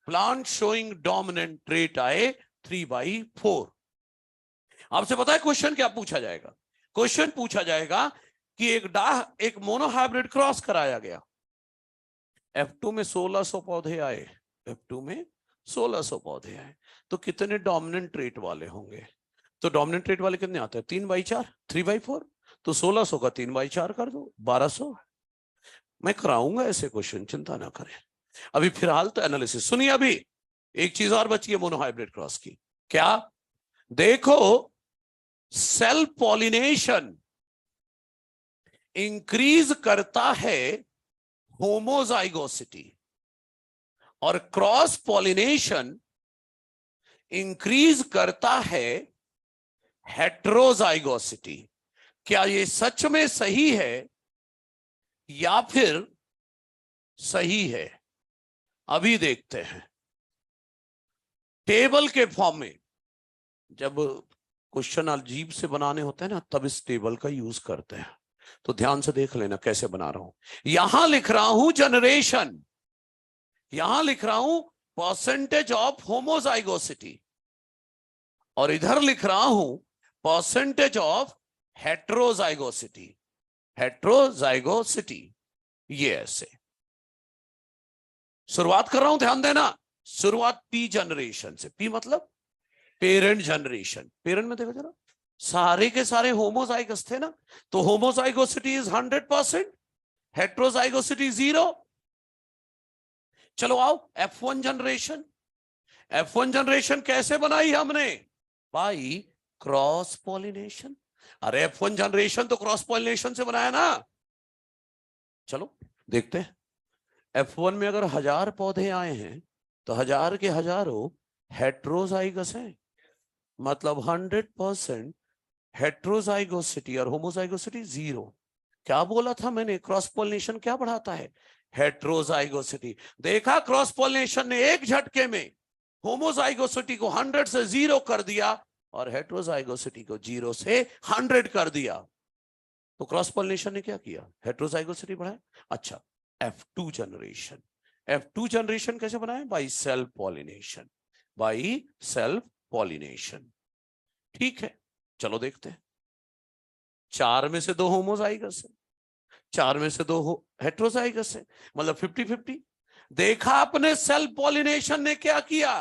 प्लांट शोइंग डोमिनेंट ट्रेट आए 3/4। आपसे पता है क्वेश्चन क्या पूछा जाएगा? क्वेश्चन पूछा जाएगा कि एक मोनोहाइब्रिड क्रॉस कराया गया, F2 में 1600 पौधे आए, F2 में 1600 पौधे आए, तो कितने डोमिनेंट ट्रेट वाले होंगे? तो डोमिनेंट ट्रेट वाले कितने आते हैं? 3/4, 3/4। तो 1600 का 3/4 कर दो, 1200। मैं कराऊंगा ऐसे क्वेश्चन, चिंता ना करें। अभी फिलहाल तो एनालिसिस सुनिए। अभी एक चीज और बची है मोनोहाइब्रिड क्रॉस की, क्या? देखो, सेल्फ पॉलिनेशन इंक्रीज करता है होमोजाइगोसिटी, और क्रॉस पॉलिनेशन इंक्रीज करता है हेट्रोजाइगोसिटी। क्या ये सच में सही है या फिर सही है? अभी देखते हैं। टेबल के फॉर्म में जब क्वेश्चन अजीब से बनाने होते हैं ना, तब इस टेबल का यूज करते हैं, तो ध्यान से देख लेना कैसे बना रहा हूं। यहां लिख रहा हूं जनरेशन, यहां लिख रहा हूं परसेंटेज ऑफ होमोजाइगोसिटी, और इधर लिख रहा हूं परसेंटेज ऑफ हेट्रोजाइगोसिटी, हेट्रोजाइगोसिटी। ये ऐसे शुरुआत कर रहा हूं, ध्यान देना। शुरुआत पी जनरेशन से, पी मतलब पेरेंट जनरेशन। पेरेंट में देखो जरा, सारे के सारे होमोजाइगस थे ना, तो होमोजाइगोसिटी इज 100%, हेट्रोजाइगोसिटी 0। चलो आओ F1 जनरेशन। F1 जनरेशन कैसे बनाई हमने? By cross pollination. अरे F1 जनरेशन तो क्रॉस पॉलिनेशन से बनाया ना। चलो देखते हैं। F1 में अगर 1000 पौधे आए हैं, तो 1000 के हजारों हेट्रोजाइगस हैं, मतलब 100% हेट्रोजाइगोसिटी, और होमोजाइगोसिटी 0। क्या बोला था मैंने? क्रॉस पॉलिनेशन क्या बढ़ाता है? हेट्रोजाइगोसिटी। देखा, क्रॉस पॉलिनेशन ने एक झटके में होमोजाइगोसिटी को 100 से 0 कर दिया, और हेट्रोजाइगोसिटी को 0 से 100 कर दिया। तो क्रॉस पॉलिनेशन ने क्या किया? हेट्रोजाइगोसिटी बढ़ाया। अच्छा, F2 जनरेशन, F2 जनरेशन कैसे बनाए? By self pollination, by self pollination. ठीक है, चलो देखते हैं। 4 में से 2 होमोजाइगस है, 4 में से 2 हेट्रोजाइगस है, मतलब 50-50। देखा आपने, सेल्फ पॉलिनेशन ने क्या किया?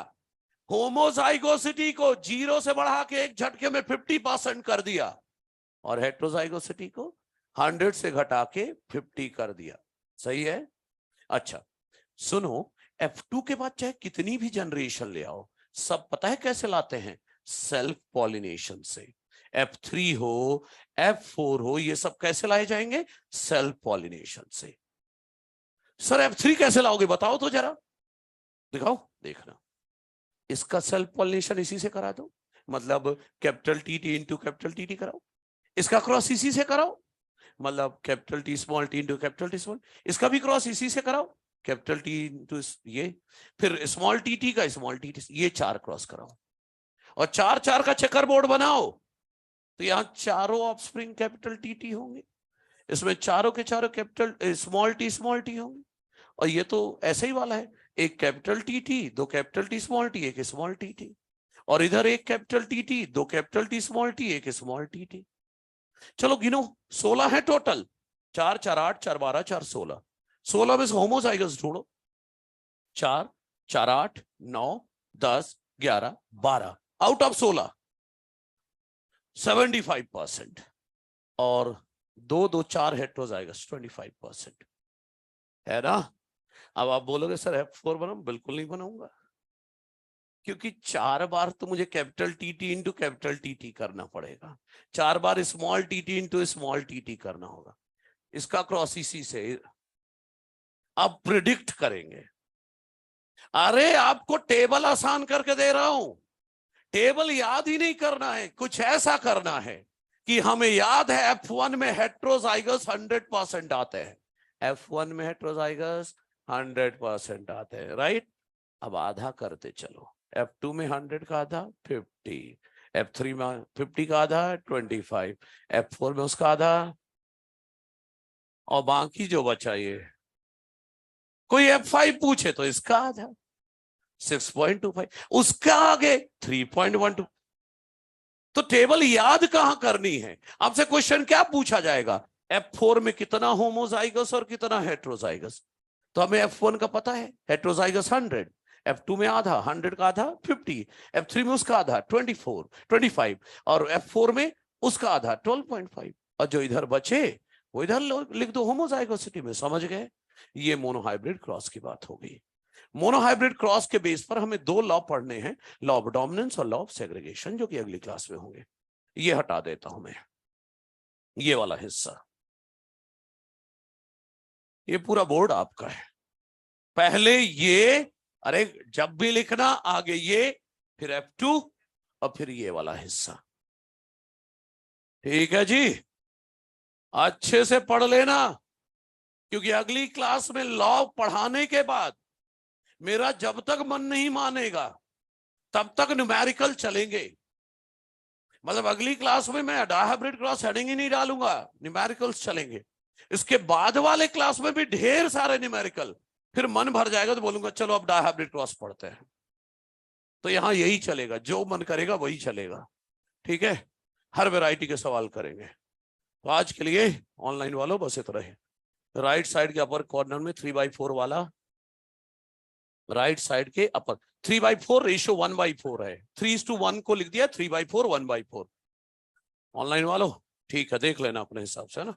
होमोजाइगोसिटी को 0 से बढ़ा के एक झटके में 50% कर दिया, और हेट्रोजाइगोसिटी को 100 से घटा के 50 कर दिया। सही है? अच्छा सुनो, F2 के बाद चाहे कितनी भी जनरेशन ले आओ, सब पता है कैसे लाते हैं? सेल्फ पॉलिनेशन से। F3 हो, F4 हो, ये सब कैसे लाए जाएंगे? सेल्फ पॉलिनेशन से। सर F3 कैसे लाओगे, बताओ तो जरा, दिखाओ। देखना, इसका सेल्फ पॉलिनेशन इसी से करा दो, मतलब capital T into capital T कराओ। इसका क्रॉस इसी से कराओ, मतलब capital T small T into capital T small. इसका भी क्रॉस इसी से कराओ, कैपिटल टी इंटू ये, फिर स्मॉल टी का स्मॉल टी, ये 4 क्रॉस कराओ, और 4 का चेकर बोर्ड बनाओ। तो यहां चारों ऑफस्प्रिंग कैपिटल टी होंगे, इसमें चारों के चारों कैपिटल स्मॉल टी होंगे। और ये तो ऐसे ही वाला है, एक capital T, 2 capital T small T, एक स्मॉल टी, और इधर एक capital T, 2 capital T small T, एक स्मॉल टी। चलो गिनो, 16 है टोटल। 4 4 8 4 12 4 16, 16 में से होमोजाइगस ढूंढो। 4 4 8 9 10 11 12, आउट ऑफ 16 75%, और 2 2 4 हेट्रोजाइगस 25%, है ना? अब आप बोलोगे सर F4 बनाऊं? बिल्कुल नहीं बनाऊंगा। क्योंकि 4 बार तो मुझे capital TT into capital TT करना पड़ेगा, 4 बार small tt into small tt करना होगा। इसका क्रॉस इसी से अब प्रिडिक्ट करेंगे। अरे आपको टेबल आसान करके दे रहा हूं, टेबल याद ही नहीं करना है, कुछ ऐसा करना है कि हमें याद है F1 में हेट्रोजाइगस 100% आते हैं, F1 में हेट्रोजाइगस 100% आते हैं, राइट। अब आधा करते चलो, F2 में 100 का आधा 50, F3 में 50 का आधा 25, F4 में उसका आधा, और बाकी जो बचा ये, कोई F5 पूछे तो इसका आधा 6.25, उसका आगे 3.12। तो टेबल याद कहां करनी है, आपसे क्वेश्चन क्या पूछा जाएगा, F4 में कितना होमोजाइगस और कितना हेट्रोजाइगस। तो हमें F1 का पता है, हेट्रोजाइगस 100, F2 में आधा 100 का आधा 50, F3 में उसका आधा 25, और F4 में उसका आधा 12.5, और जो इधर बचे वो इधर लिख दो होमोजाइगोसिटी में। समझ गए, ये मोनोहाइब्रिड क्रॉस की बात हो गई। मोनोहाइब्रिड क्रॉस के बेस पर हमें 2 लॉ पढ़ने हैं, लॉ ऑफ डोमिनेंस और लॉ ऑफ सेग्रीगेशन, जो कि अगली क्लास में होंगे। ये हटा देता हूं मैं, ये वाला हिस्सा, ये पूरा बोर्ड आपका है। पहले ये, अरे जब भी लिखना आगे ये, फिर F2 और फिर ये वाला हिस्सा, ठीक है जी। अच्छे से पढ़ लेना, क्योंकि अगली क्लास में लॉ पढ़ाने के बाद मेरा जब तक मन नहीं मानेगा तब तक न्यूमेरिकल चलेंगे। मतलब अगली क्लास में मैं डायहाइब्रिड क्रॉस हेडिंग ही नहीं डालूंगा, न्यूमेरिकल्स चलेंगे। इसके बाद वाले क्लास में भी ढेर सारे न्यूमेरिकल, फिर मन भर जाएगा तो बोलूंगा चलो अब डायहाइब्रिड क्रॉस पढ़ते हैं। तो यहां यही चलेगा, जो मन करेगा वही चलेगा, ठीक है। हर वैरायटी के सवाल करेंगे। तो आज के लिए ऑनलाइन वालों बस इतना ही। राइट साइड के अपर कॉर्नर में 3/4 वाला, राइट साइड के अपर 3/4 रेशियो 1/4 है, 3:1 को लिख दिया, 3/4 1/4। ऑनलाइन वालों ठीक है, देख लेना अपने हिसाब से, है ना।